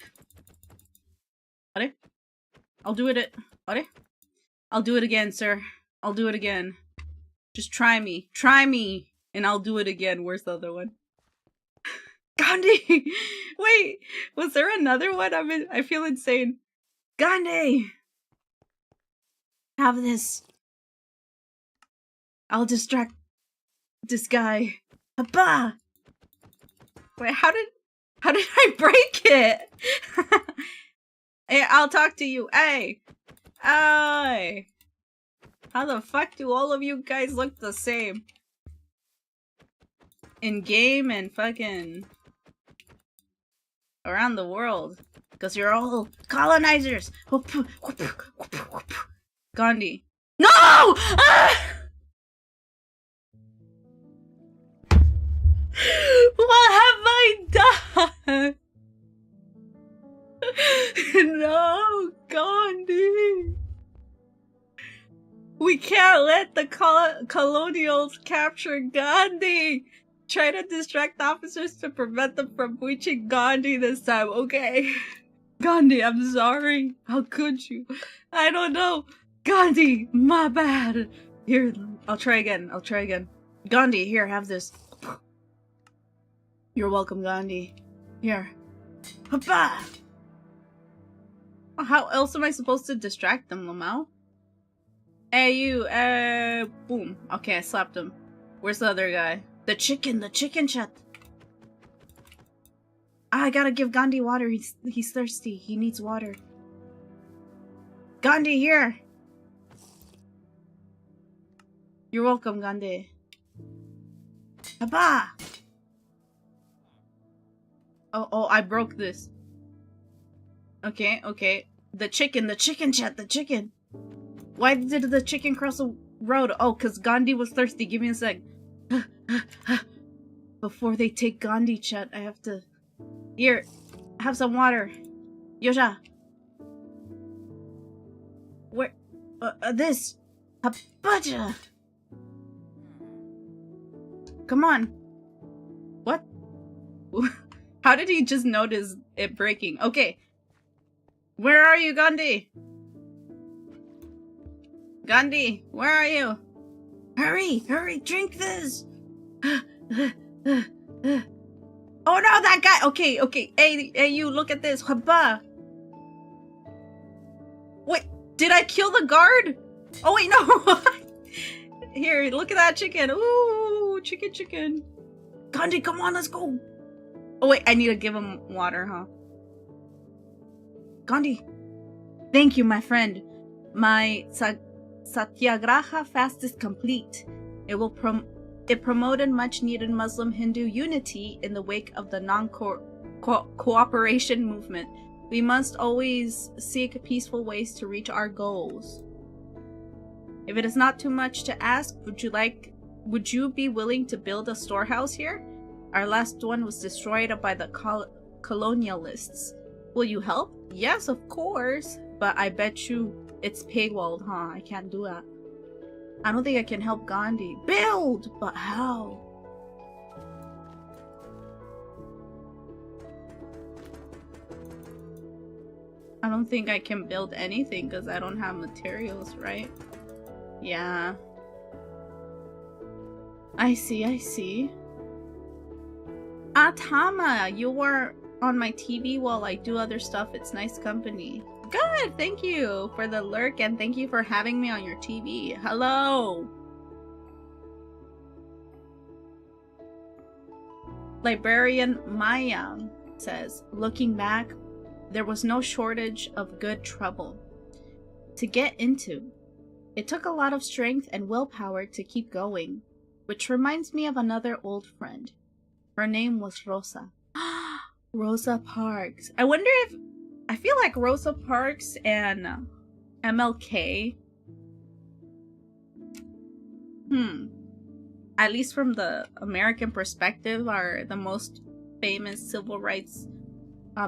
S2: I'll do it. I'll do it again, sir. I'll do it again. Just try me, and I'll do it again. Where's the other one? Gandhi! Wait, was there another one? I feel insane. Gandhi! Have this. I'll distract this guy. Haba! Wait, how did I break it? Hey, I'll talk to you. Hey! Hey! How the fuck do all of you guys look the same? In game and fucking around the world. Because you're all colonizers! Gandhi. No! Ah! What have I done? No, Gandhi. We can't let the colonials capture Gandhi. Try to distract officers to prevent them from breaching Gandhi this time, okay? Gandhi, I'm sorry. How could you? I don't know. Gandhi, my bad. Here, I'll try again. Gandhi, here, have this. You're welcome, Gandhi. Here. Hoppa! How else am I supposed to distract them, lmao? Hey, you, boom. Okay, I slapped him. Where's the other guy? The chicken chat. I gotta give Gandhi water. He's thirsty. He needs water. Gandhi, here. You're welcome, Gandhi. Haba! Oh, I broke this. Okay. The chicken chat, the chicken. Why did the chicken cross the road? Oh, because Gandhi was thirsty. Give me a sec. Before they take Gandhi chat, I have to... Here, have some water. Yosha. Where? This. Habaja. Come on. What? How did he just notice it breaking? Okay. Where are you, Gandhi? Gandhi, where are you? Hurry, drink this. Oh no, that guy. Okay. Hey, you, look at this. Haba. Wait, did I kill the guard? Oh wait, no. Here, look at that chicken. Ooh, chicken. Gandhi, come on, let's go. Oh wait, I need to give him water, huh? Gandhi. Thank you, my friend. My Satyagraha fast is complete. It promoted much-needed Muslim-Hindu unity in the wake of the non-cooperation movement. We must always seek peaceful ways to reach our goals. If it is not too much to ask, would you be willing to build a storehouse here? Our last one was destroyed by the colonialists. Will you help? Yes, of course. But I bet you it's paywalled, huh? I can't do that. I don't think I can help Gandhi. Build! But how? I don't think I can build anything because I don't have materials, right? Yeah. I see. Tama, you were on my TV while I do other stuff. It's nice company. Good, thank you for the lurk and thank you for having me on your TV. Hello! Librarian Maya says, looking back, there was no shortage of good trouble to get into. It took a lot of strength and willpower to keep going. which reminds me of another old friend. Her name was Rosa. Rosa Parks. I feel like Rosa Parks and MLK, at least from the American perspective, are the most famous civil rights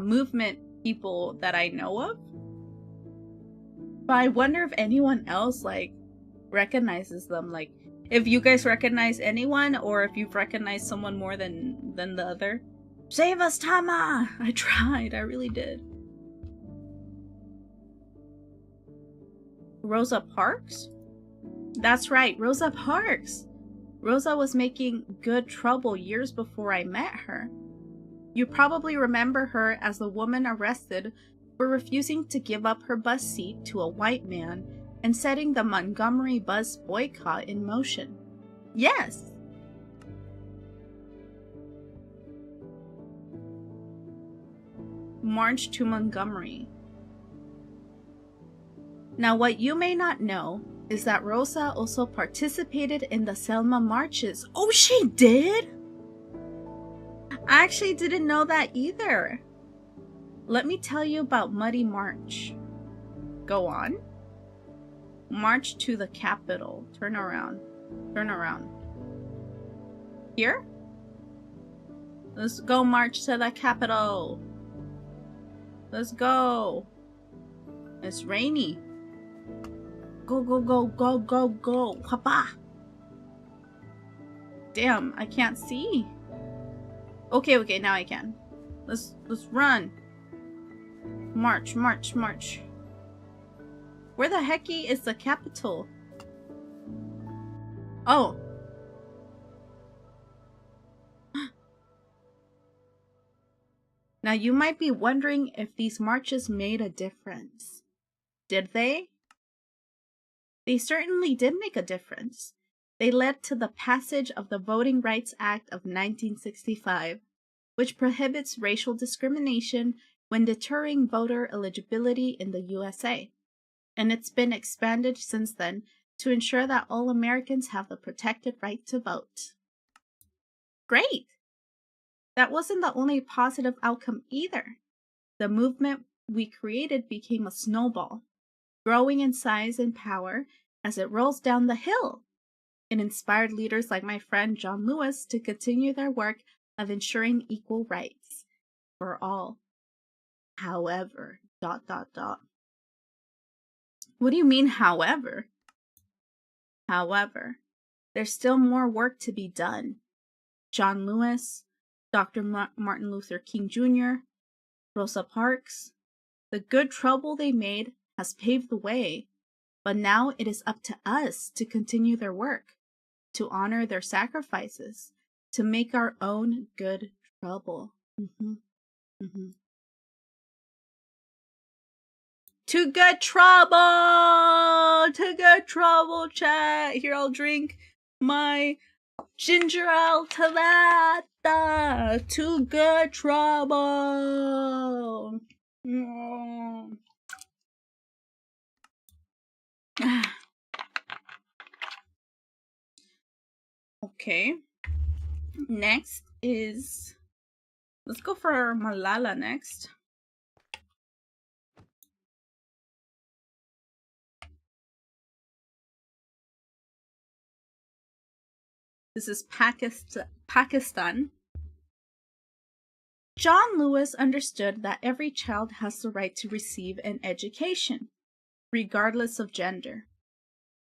S2: movement people that I know of. But I wonder if anyone else like recognizes them. Like, if you guys recognize anyone, or if you've recognized someone more than the other. Save us, Tama! I tried. I really did. Rosa Parks? That's right, Rosa Parks! Rosa was making good trouble years before I met her. You probably remember her as the woman arrested for refusing to give up her bus seat to a white man and setting the Montgomery bus boycott in motion. Yes! March to Montgomery. Now, what you may not know is that Rosa also participated in the Selma marches. Oh, she did? I actually didn't know that either. Let me tell you about Muddy March. Go on. March to the Capitol. Turn around. Turn around. Here? Let's go march to the Capitol. Let's go. It's rainy. Go, go, go, go, go, go. Papa. Damn, I can't see. Okay, now I can. Let's run. March, march, march. Where the hecky is the Capitol? Oh. Now you might be wondering if these marches made a difference. Did they? They certainly did make a difference. They led to the passage of the Voting Rights Act of 1965, which prohibits racial discrimination when deterring voter eligibility in the USA. And it's been expanded since then to ensure that all Americans have the protected right to vote. Great! That wasn't the only positive outcome either. The movement we created became a snowball, growing in size and power as it rolls down the hill. It inspired leaders like my friend John Lewis to continue their work of ensuring equal rights for all. However, ... What do you mean, however? However, there's still more work to be done. John Lewis, Dr. Martin Luther King Jr., Rosa Parks, the good trouble they made has paved the way, but now it is up to us to continue their work, to honor their sacrifices, to make our own good trouble. To good trouble! To good trouble, chat! Here, I'll drink my ginger ale to that. To good trouble! Okay. Next is... Let's go for Malala next. This is Pakistan. John Lewis understood that every child has the right to receive an education, regardless of gender.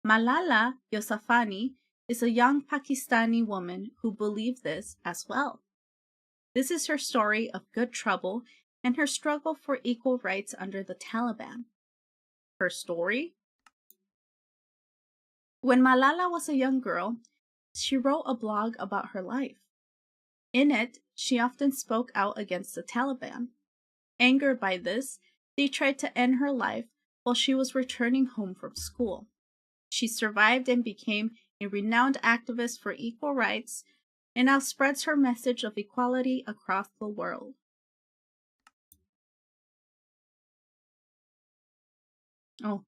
S2: Malala Yousafzai is a young Pakistani woman who believed this as well. This is her story of good trouble and her struggle for equal rights under the Taliban. Her story? When Malala was a young girl, she wrote a blog about her life. In it, she often spoke out against the Taliban. Angered by this, they tried to end her life while she was returning home from school. She survived and became a renowned activist for equal rights and now spreads her message of equality across the world. Oh.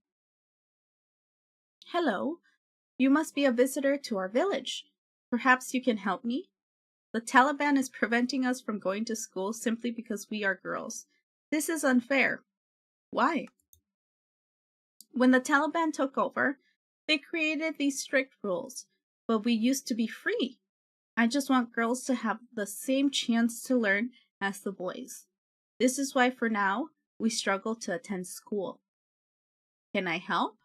S2: Hello. You must be a visitor to our village. Perhaps you can help me? The Taliban is preventing us from going to school simply because we are girls. This is unfair. Why? When the Taliban took over, they created these strict rules, but we used to be free. I just want girls to have the same chance to learn as the boys. This is why for now, we struggle to attend school. Can I help?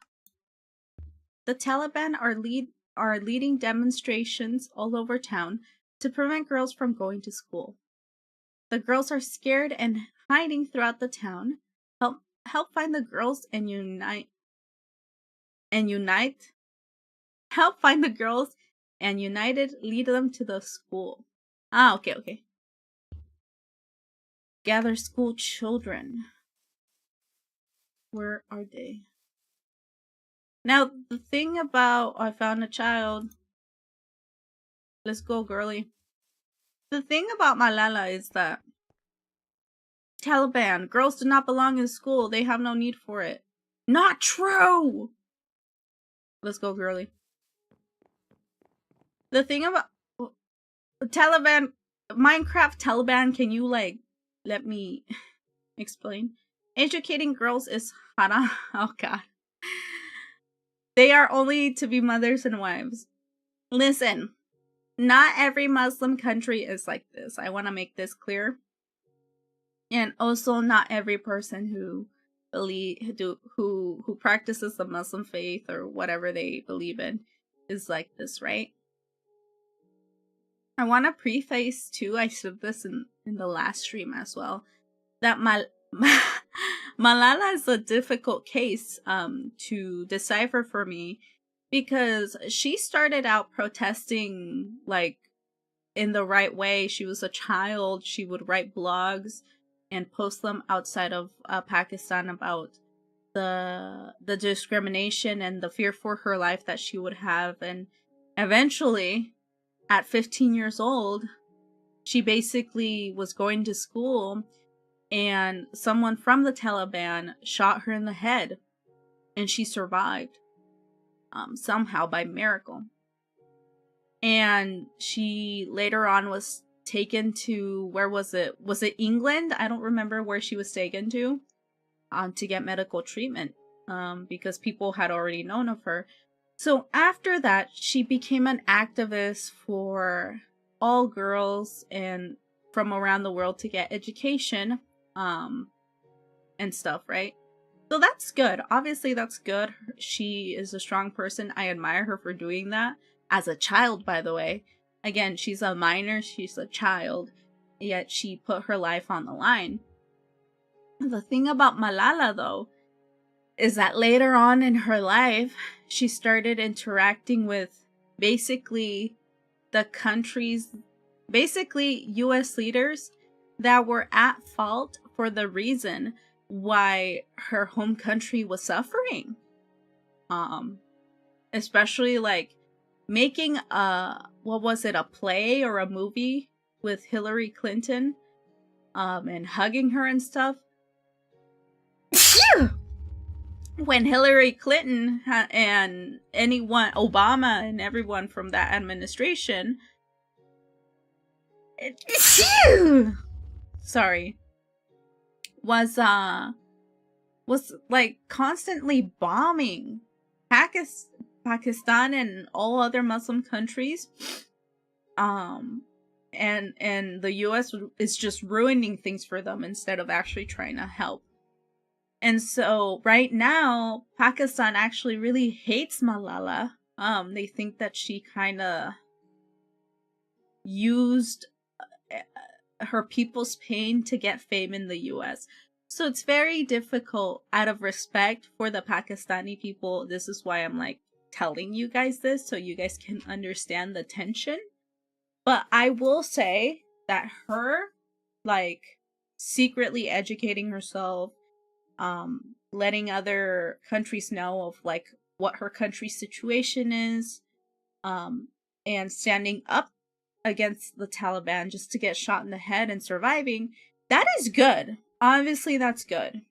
S2: The Taliban are leading demonstrations all over town to prevent girls from going to school. The girls are scared and hiding throughout the town. Help find the girls and unite. Help find the girls and united lead them to the school. Okay. Gather school children. Where are they? Now, the thing about I found a child. Let's go, girly. The thing about Malala is that Taliban, girls do not belong in school. They have no need for it. Not true! Let's go, girly. The thing about Taliban, Minecraft Taliban, can you, like, let me explain? Educating girls is haram. Oh, God. They are only to be mothers and wives. Listen, not every Muslim country is like this. I want to make this clear. And also, not every person who practices the Muslim faith or whatever they believe in is like this, right? I want to preface too. I said this in the last stream as well, that Malala is a difficult case to decipher for me, because she started out protesting like in the right way. She was a child. She would write blogs and post them outside of Pakistan about the discrimination and the fear for her life that she would have. And eventually, at 15 years old, she basically was going to school and someone from the Taliban shot her in the head and she survived somehow by miracle. And she later on was taken to, where was it? Was it England? I don't remember where she was taken to get medical treatment because people had already known of her. So after that, she became an activist for all girls and from around the world to get education and stuff, right? So that's good. Obviously, that's good. She is a strong person. I admire her for doing that. As a child, by the way. Again, she's a minor, she's a child, yet she put her life on the line. The thing about Malala, though, is that later on in her life, she started interacting with basically the countries, basically US leaders that were at fault for the reason why her home country was suffering. Especially like making what was it, a play or a movie with Hillary Clinton and hugging her and stuff. When Hillary Clinton and anyone, Obama and everyone from that administration, was like constantly bombing Pakistan and all other Muslim countries, and the US is just ruining things for them instead of actually trying to help. And so right now, Pakistan actually really hates Malala. They think that she kind of used her people's pain to get fame in the US. So it's very difficult out of respect for the Pakistani people. This is why I'm like telling you guys this so you guys can understand the tension. But I will say that her like secretly educating herself, letting other countries know of like what her country's situation is, and standing up against the Taliban just to get shot in the head and surviving, that is good. Obviously, that's good.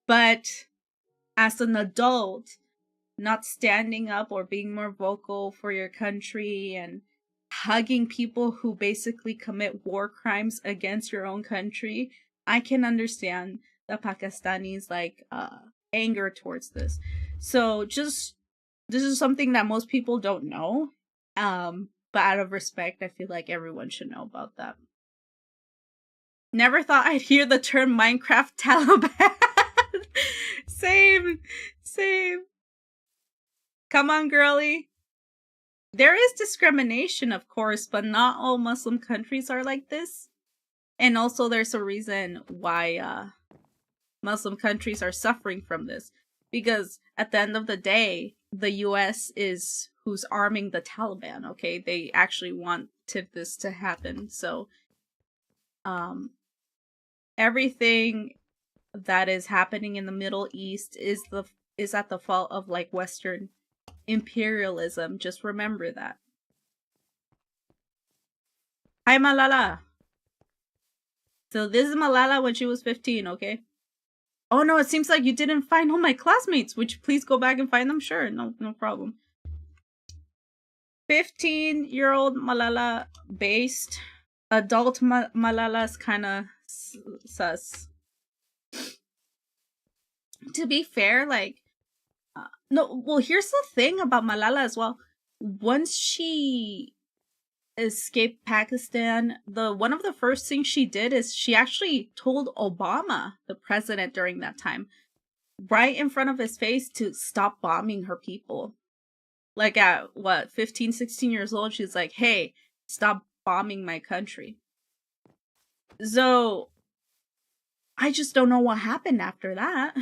S2: But as an adult, not standing up or being more vocal for your country and hugging people who basically commit war crimes against your own country, I can understand the Pakistanis anger towards this. So this is something that most people don't know. But out of respect, I feel like everyone should know about that. Never thought I'd hear the term Minecraft Taliban. Same. Come on, girly. There is discrimination, of course, but not all Muslim countries are like this. And also there's a reason why Muslim countries are suffering from this. Because at the end of the day, the US is who's arming the Taliban, okay? They actually wanted this to happen. So everything that is happening in the Middle East is at the fault of like Western imperialism. Just remember that. Hi, Malala. So this is Malala when she was 15, okay? Oh no, it seems like you didn't find all my classmates. Would you please go back and find them? Sure, no problem. 15-year-old Malala based. Adult Malala's kind of sus. To be fair, like, no, well, here's the thing about Malala as well. Once she escaped Pakistan, one of the first things she did is she actually told Obama, the president during that time, right in front of his face, to stop bombing her people. Like at, 15, 16 years old, she's like, hey, stop bombing my country. So, I just don't know what happened after that.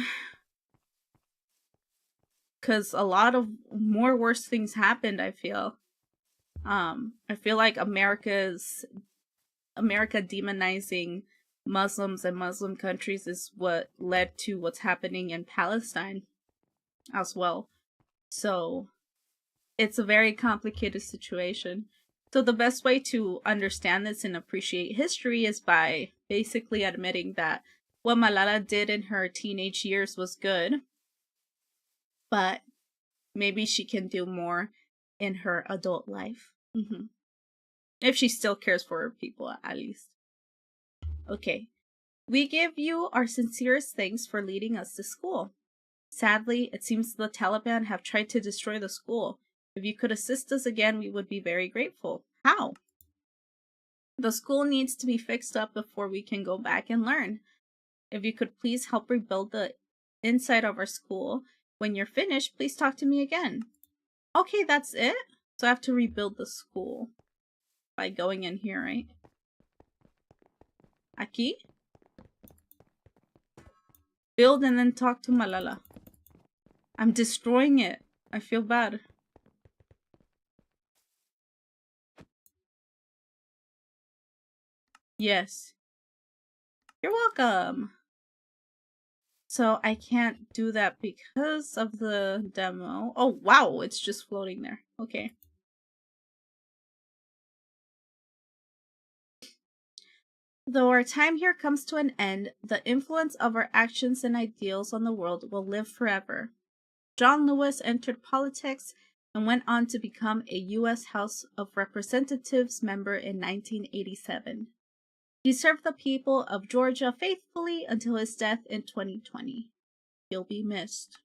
S2: Because a lot of more worse things happened, I feel. I feel like America demonizing Muslims and Muslim countries is what led to what's happening in Palestine as well. So it's a very complicated situation. So the best way to understand this and appreciate history is by basically admitting that what Malala did in her teenage years was good, but maybe she can do more in her adult life. If she still cares for her people, at least. Okay. We give you our sincerest thanks for leading us to school. Sadly, it seems the Taliban have tried to destroy the school. If you could assist us again, we would be very grateful. How? The school needs to be fixed up before we can go back and learn. If you could please help rebuild the inside of our school. When you're finished, please talk to me again. Okay, that's it? So I have to rebuild the school by going in here, right? Aquí? Build and then talk to Malala. I'm destroying it. I feel bad. Yes. You're welcome. So I can't do that because of the demo. Oh, wow. It's just floating there. Okay. Though our time here comes to an end, the influence of our actions and ideals on the world will live forever. John Lewis entered politics and went on to become a U.S. House of Representatives member in 1987. He served the people of Georgia faithfully until his death in 2020. He'll be missed.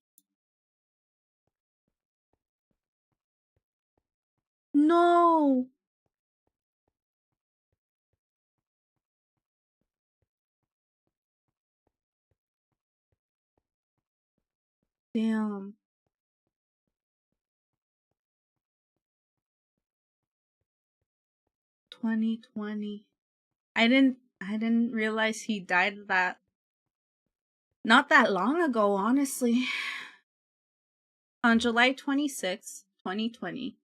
S2: No! Damn. "2020. I didn't realize he died not that long ago, honestly. On July 26, 2020,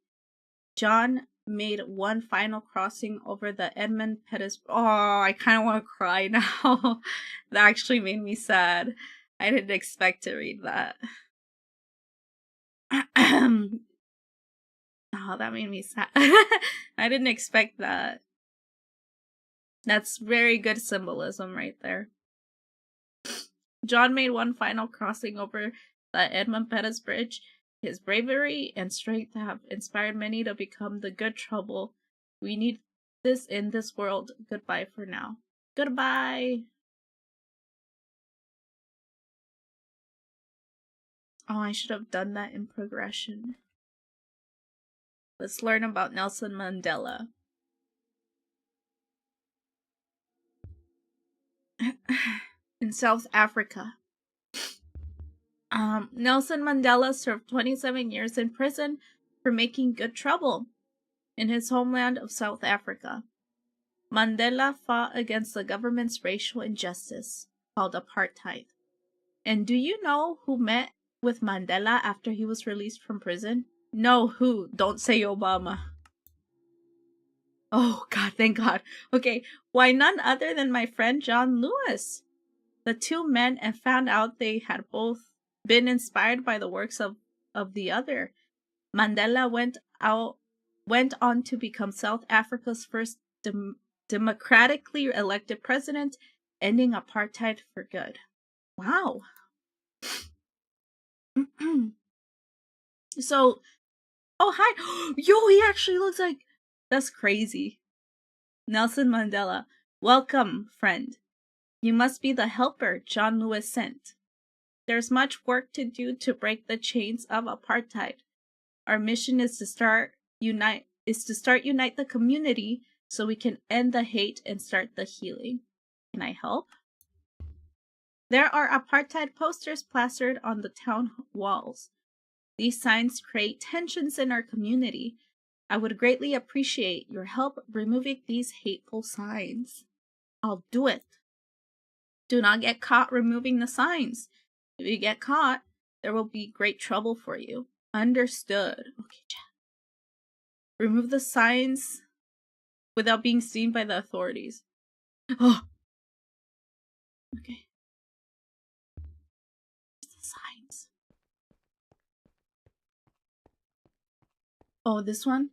S2: John made one final crossing over the Edmund Pettus. Oh, I kind of want to cry now. That actually made me sad. I didn't expect to read that. Oh, that made me sad. I didn't expect that. That's very good symbolism right there. John made one final crossing over the Edmund Pettus Bridge. His bravery and strength have inspired many to become the good trouble We need this in this world. Goodbye for now. Goodbye. Oh, I should have done that in progression. Let's learn about Nelson Mandela. In South Africa. Nelson Mandela served 27 years in prison for making good trouble in his homeland of South Africa. Mandela fought against the government's racial injustice, called apartheid. And do you know who met with Mandela after he was released from prison? No, who? Don't say Obama. Oh, God, thank God. Okay, why none other than my friend John Lewis. The two met and found out they had both been inspired by the works of the other. Mandela went on to become South Africa's first democratically elected president, ending apartheid for good. Wow. So, oh, hi. Yo, he actually looks like... That's crazy. Nelson Mandela. Welcome, friend. You must be the helper John Lewis sent. There's much work to do to break the chains of apartheid. Our mission is to start unite the community so we can end the hate and start the healing. Can I help? There are apartheid posters plastered on the town walls. These signs create tensions in our community. I would greatly appreciate your help removing these hateful signs. I'll do it. Do not get caught removing the signs. If you get caught, there will be great trouble for you. Understood. Okay, chat. Remove the signs without being seen by the authorities. Oh. Okay. Where's the signs? Oh, this one?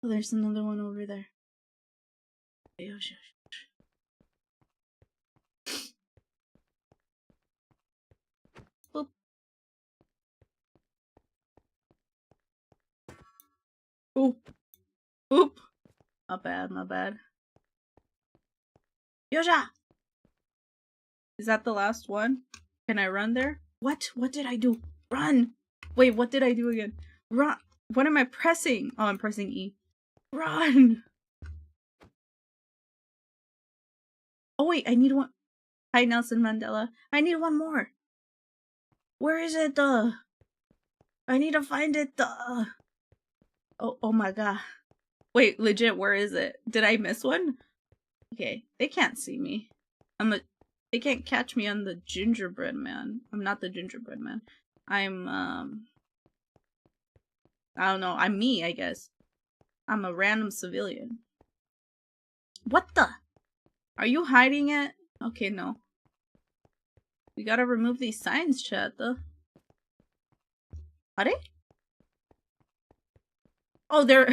S2: Oh, there's another one over there. Oh, shit. Boop. Oop. Oop. My bad, my bad. Yosha! Is that the last one? Can I run there? What? What did I do? Run! Wait, what did I do again? Run! What am I pressing? Oh, I'm pressing E. Run! Oh wait, I need one. Hi, Nelson Mandela. I need one more. Where is it? I need to find it. Oh my god. Wait, legit, where is it? Did I miss one? Okay, they can't see me. They can't catch me on the gingerbread man. I'm not the gingerbread man. I'm, I don't know. I'm me, I guess. I'm a random civilian. What the? Are you hiding it? Okay, no. We gotta remove these signs, chat, though. Are they? Oh, they're...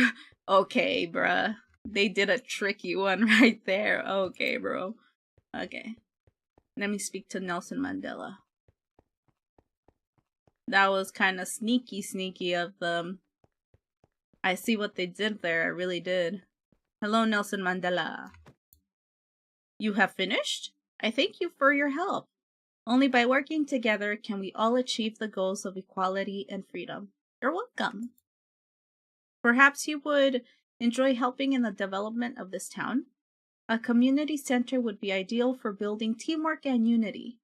S2: Okay, bruh. They did a tricky one right there. Okay, bro. Okay. Let me speak to Nelson Mandela. That was kind of sneaky of them. I see what they did there. I really did. Hello, Nelson Mandela. You have finished? I thank you for your help. Only by working together can we all achieve the goals of equality and freedom. You're welcome. Perhaps you would enjoy helping in the development of this town? A community center would be ideal for building teamwork and unity.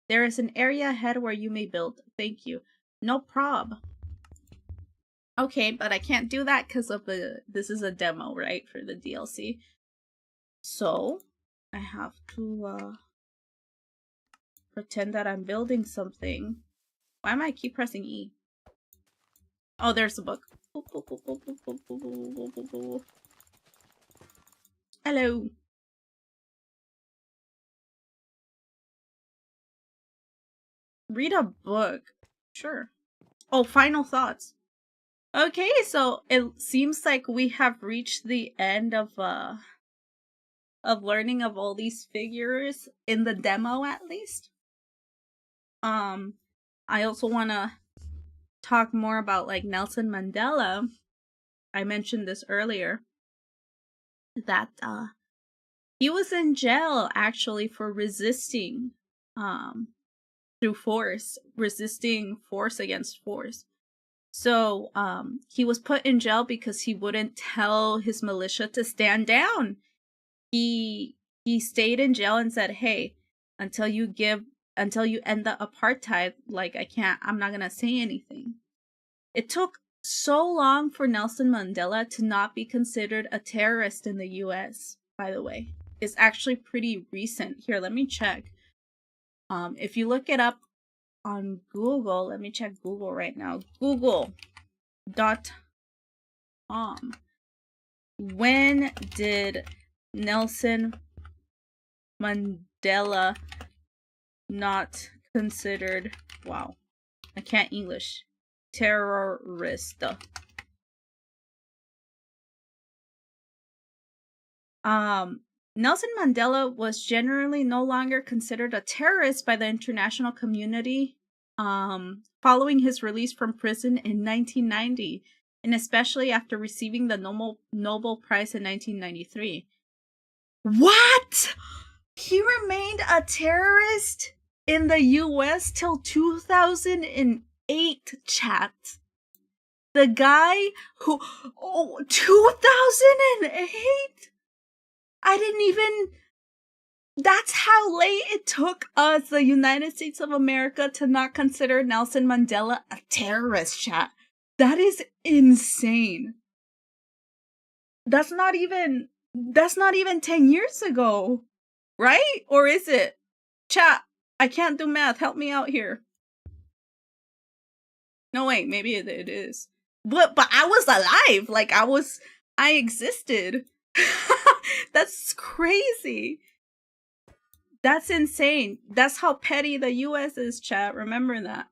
S2: There is an area ahead where you may build. Thank you. No prob. Okay, but I can't do that because of this is a demo, right, for the DLC. So, I have to, pretend that I'm building something. Why am I keep pressing E? Oh, there's the book. Hello. Read a book. Sure. Oh, final thoughts. Okay, so it seems like we have reached the end of learning of all these figures in the demo, at least. I also want to talk more about like Nelson Mandela, I mentioned this earlier, that he was in jail actually for resisting through force, resisting force against force. So he was put in jail because he wouldn't tell his militia to stand down. He stayed in jail and said, "Hey, until you end the apartheid, like I'm not gonna say anything." It took so long for Nelson Mandela to not be considered a terrorist in the US, by the way. It's actually pretty recent. Here, let me check. If you look it up on Google, let me check Google right now. Google.com. When did Nelson Mandela not considered, wow, I can't English, terrorist? Nelson Mandela was generally no longer considered a terrorist by the international community following his release from prison in 1990, and especially after receiving the Nobel Prize in 1993. What? He remained a terrorist in the US till 2008, chat. The guy who... Oh, 2008? I didn't even... That's how late it took us, the United States of America, to not consider Nelson Mandela a terrorist, chat. That is insane. That's not even 10 years ago, right? Or is it? Chat, I can't do math. Help me out here. No, wait, maybe it is. But I was alive. Like, I existed. That's crazy. That's insane. That's how petty the US is, chat. Remember that.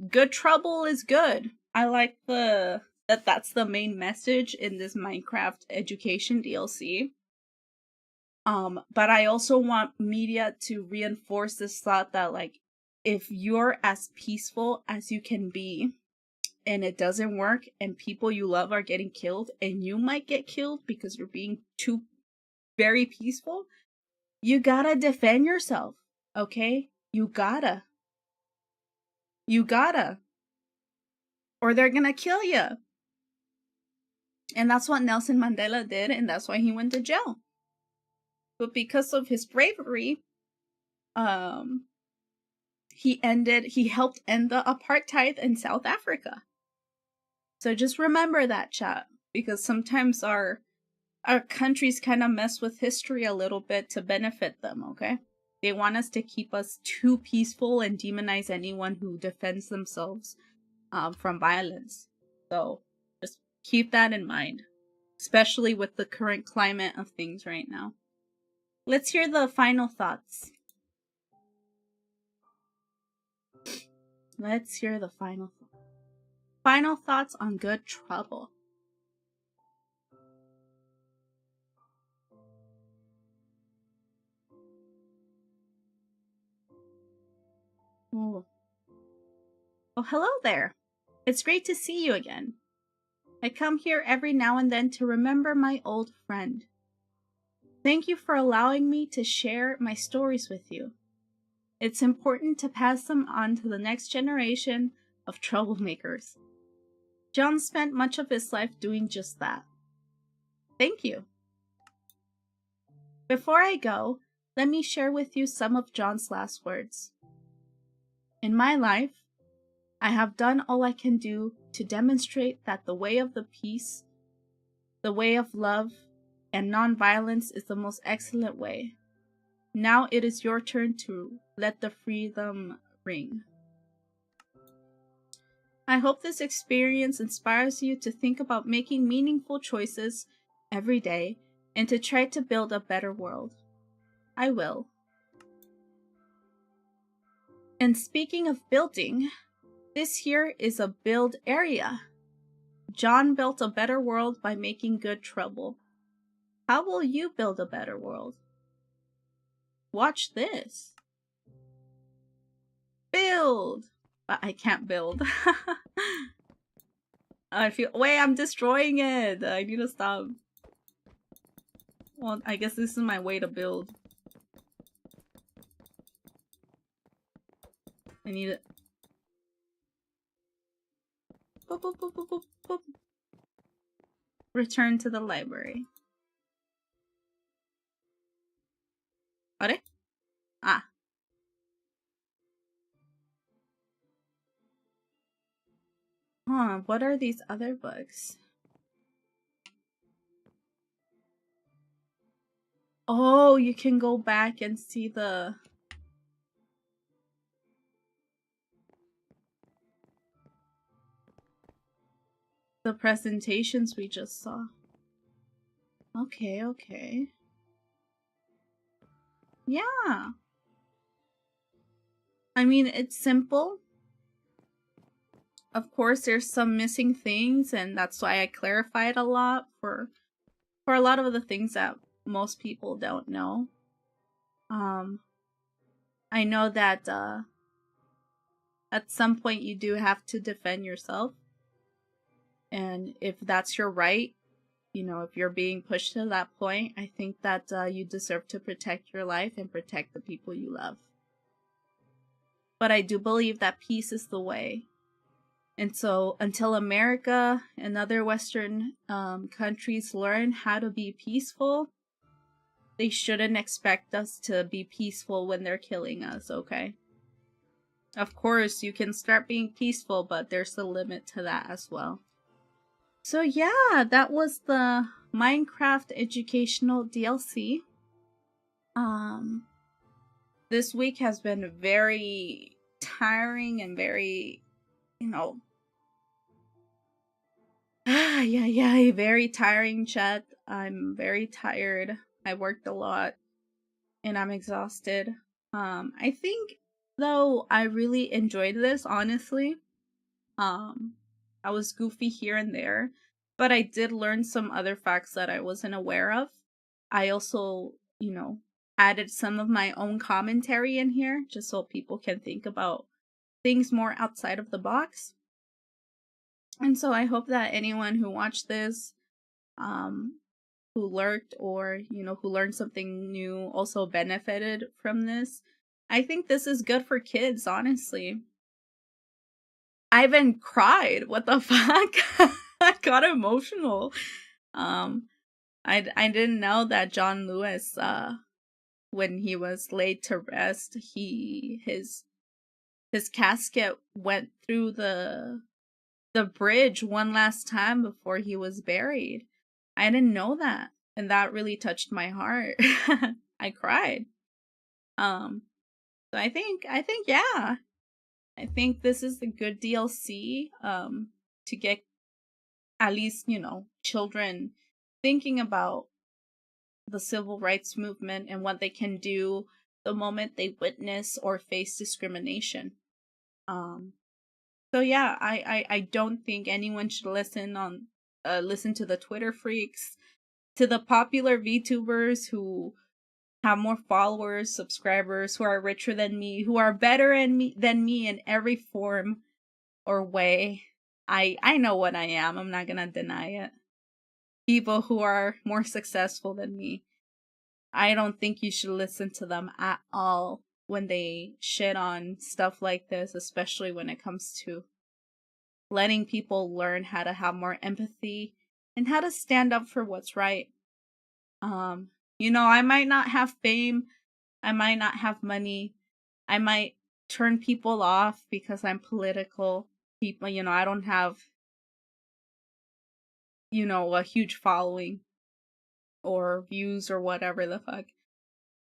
S2: Good trouble is good. I like that's the main message in this Minecraft education DLC. But I also want media to reinforce this thought that, like, if you're as peaceful as you can be and it doesn't work and people you love are getting killed and you might get killed because you're being too very peaceful, you gotta defend yourself, okay? You gotta. Or they're gonna kill you. And that's what Nelson Mandela did, and that's why he went to jail. But because of his bravery, he helped end the apartheid in South Africa. So just remember that, chat, because sometimes our countries kind of mess with history a little bit to benefit them, okay? They want us to keep us too peaceful and demonize anyone who defends themselves from violence. So just keep that in mind, especially with the current climate of things right now. Let's hear the final thoughts. Let's hear the final thoughts. Final thoughts on Good Trouble. Ooh. Oh, hello there. It's great to see you again. I come here every now and then to remember my old friend. Thank you for allowing me to share my stories with you. It's important to pass them on to the next generation of troublemakers. John spent much of his life doing just that. Thank you. Before I go, let me share with you some of John's last words. In my life, I have done all I can do to demonstrate that the way of the peace, the way of love, and non-violence is the most excellent way. Now it is your turn to let the freedom ring. I hope this experience inspires you to think about making meaningful choices every day and to try to build a better world. I will. And speaking of building, this here is a build area. John built a better world by making good trouble. How will you build a better world? Watch this. Build! but I can't build. I feel- wait, I'm destroying it. I need to stop. Well, I guess this is my way to build. I need it. Boop, boop, boop, boop, boop, boop. Return to the library. Are? Ah. Huh, what are these other books? Oh, you can go back and see the presentations we just saw. Okay, okay. Yeah. I mean, it's simple. Of course, there's some missing things, and that's why I clarified a lot for a lot of the things that most people don't know. I know that at some point you do have to defend yourself, and if that's your right, you know, if you're being pushed to that point, I think that you deserve to protect your life and protect the people you love. But I do believe that peace is the way. And so until America and other Western countries learn how to be peaceful, they shouldn't expect us to be peaceful when they're killing us, okay? Of course, you can start being peaceful, but there's a limit to that as well. So yeah, that was the Minecraft educational DLC. This week has been very tiring and very, you know, very tiring, chat. I'm very tired. I worked a lot and I'm exhausted. I think though I really enjoyed this, honestly. I was goofy here and there, but I did learn some other facts that I wasn't aware of. I also, you know, added some of my own commentary in here just so people can think about things more outside of the box. And so I hope that anyone who watched this, who lurked or, you know, who learned something new also benefited from this. I think this is good for kids, honestly. I even cried. What the fuck? I got emotional. I didn't know that John Lewis, when he was laid to rest, his casket went through the bridge one last time before he was buried. I didn't know that, and that really touched my heart. I cried. So I think yeah. I think this is a good DLC to get at least, you know, children thinking about the civil rights movement and what they can do the moment they witness or face discrimination. So yeah, I don't think anyone should listen to the Twitter freaks, to the popular VTubers who have more followers, subscribers, who are richer than me, who are better than me in every form or way. I know what I am. I'm not gonna deny it. People who are more successful than me. I don't think you should listen to them at all when they shit on stuff like this, especially when it comes to letting people learn how to have more empathy and how to stand up for what's right. You know, I might not have fame, I might not have money, I might turn people off because I'm political. People, you know, I don't have, you know, a huge following or views or whatever the fuck.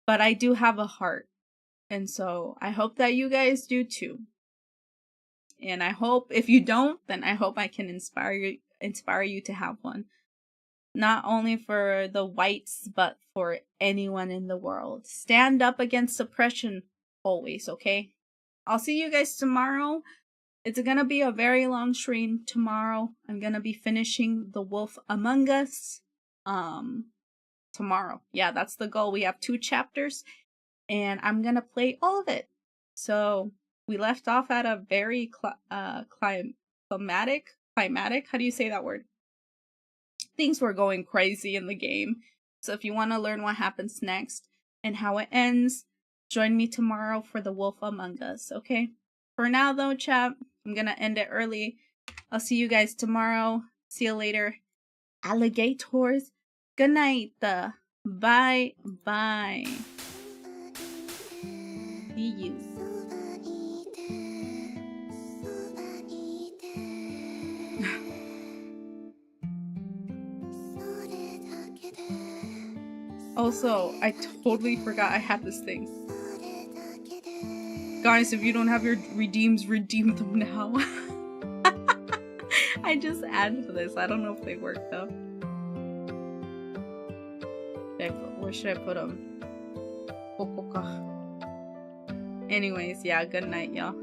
S2: But I do have a heart. And so I hope that you guys do too. And I hope if you don't, then I hope I can inspire you to have one. Not only for the whites, but for anyone in the world. Stand up against oppression always, okay? I'll see you guys tomorrow. It's gonna be a very long stream tomorrow. I'm gonna be finishing The Wolf Among Us tomorrow. Yeah, that's the goal. We have 2 chapters and I'm gonna play all of it. So We left off at a very climatic. How do you say that word? Things were going crazy in the game. So if you want to learn what happens next and how it ends, join me tomorrow for The Wolf Among Us, okay? For now, though, chat, I'm going to end it early. I'll see you guys tomorrow. See you later. Alligators. Good night. Bye-bye. See you. Also, I totally forgot I had this thing. Guys, if you don't have your redeems, redeem them now. I just added this. I don't know if they work though. Where should I put them? Anyways, yeah, good night, y'all.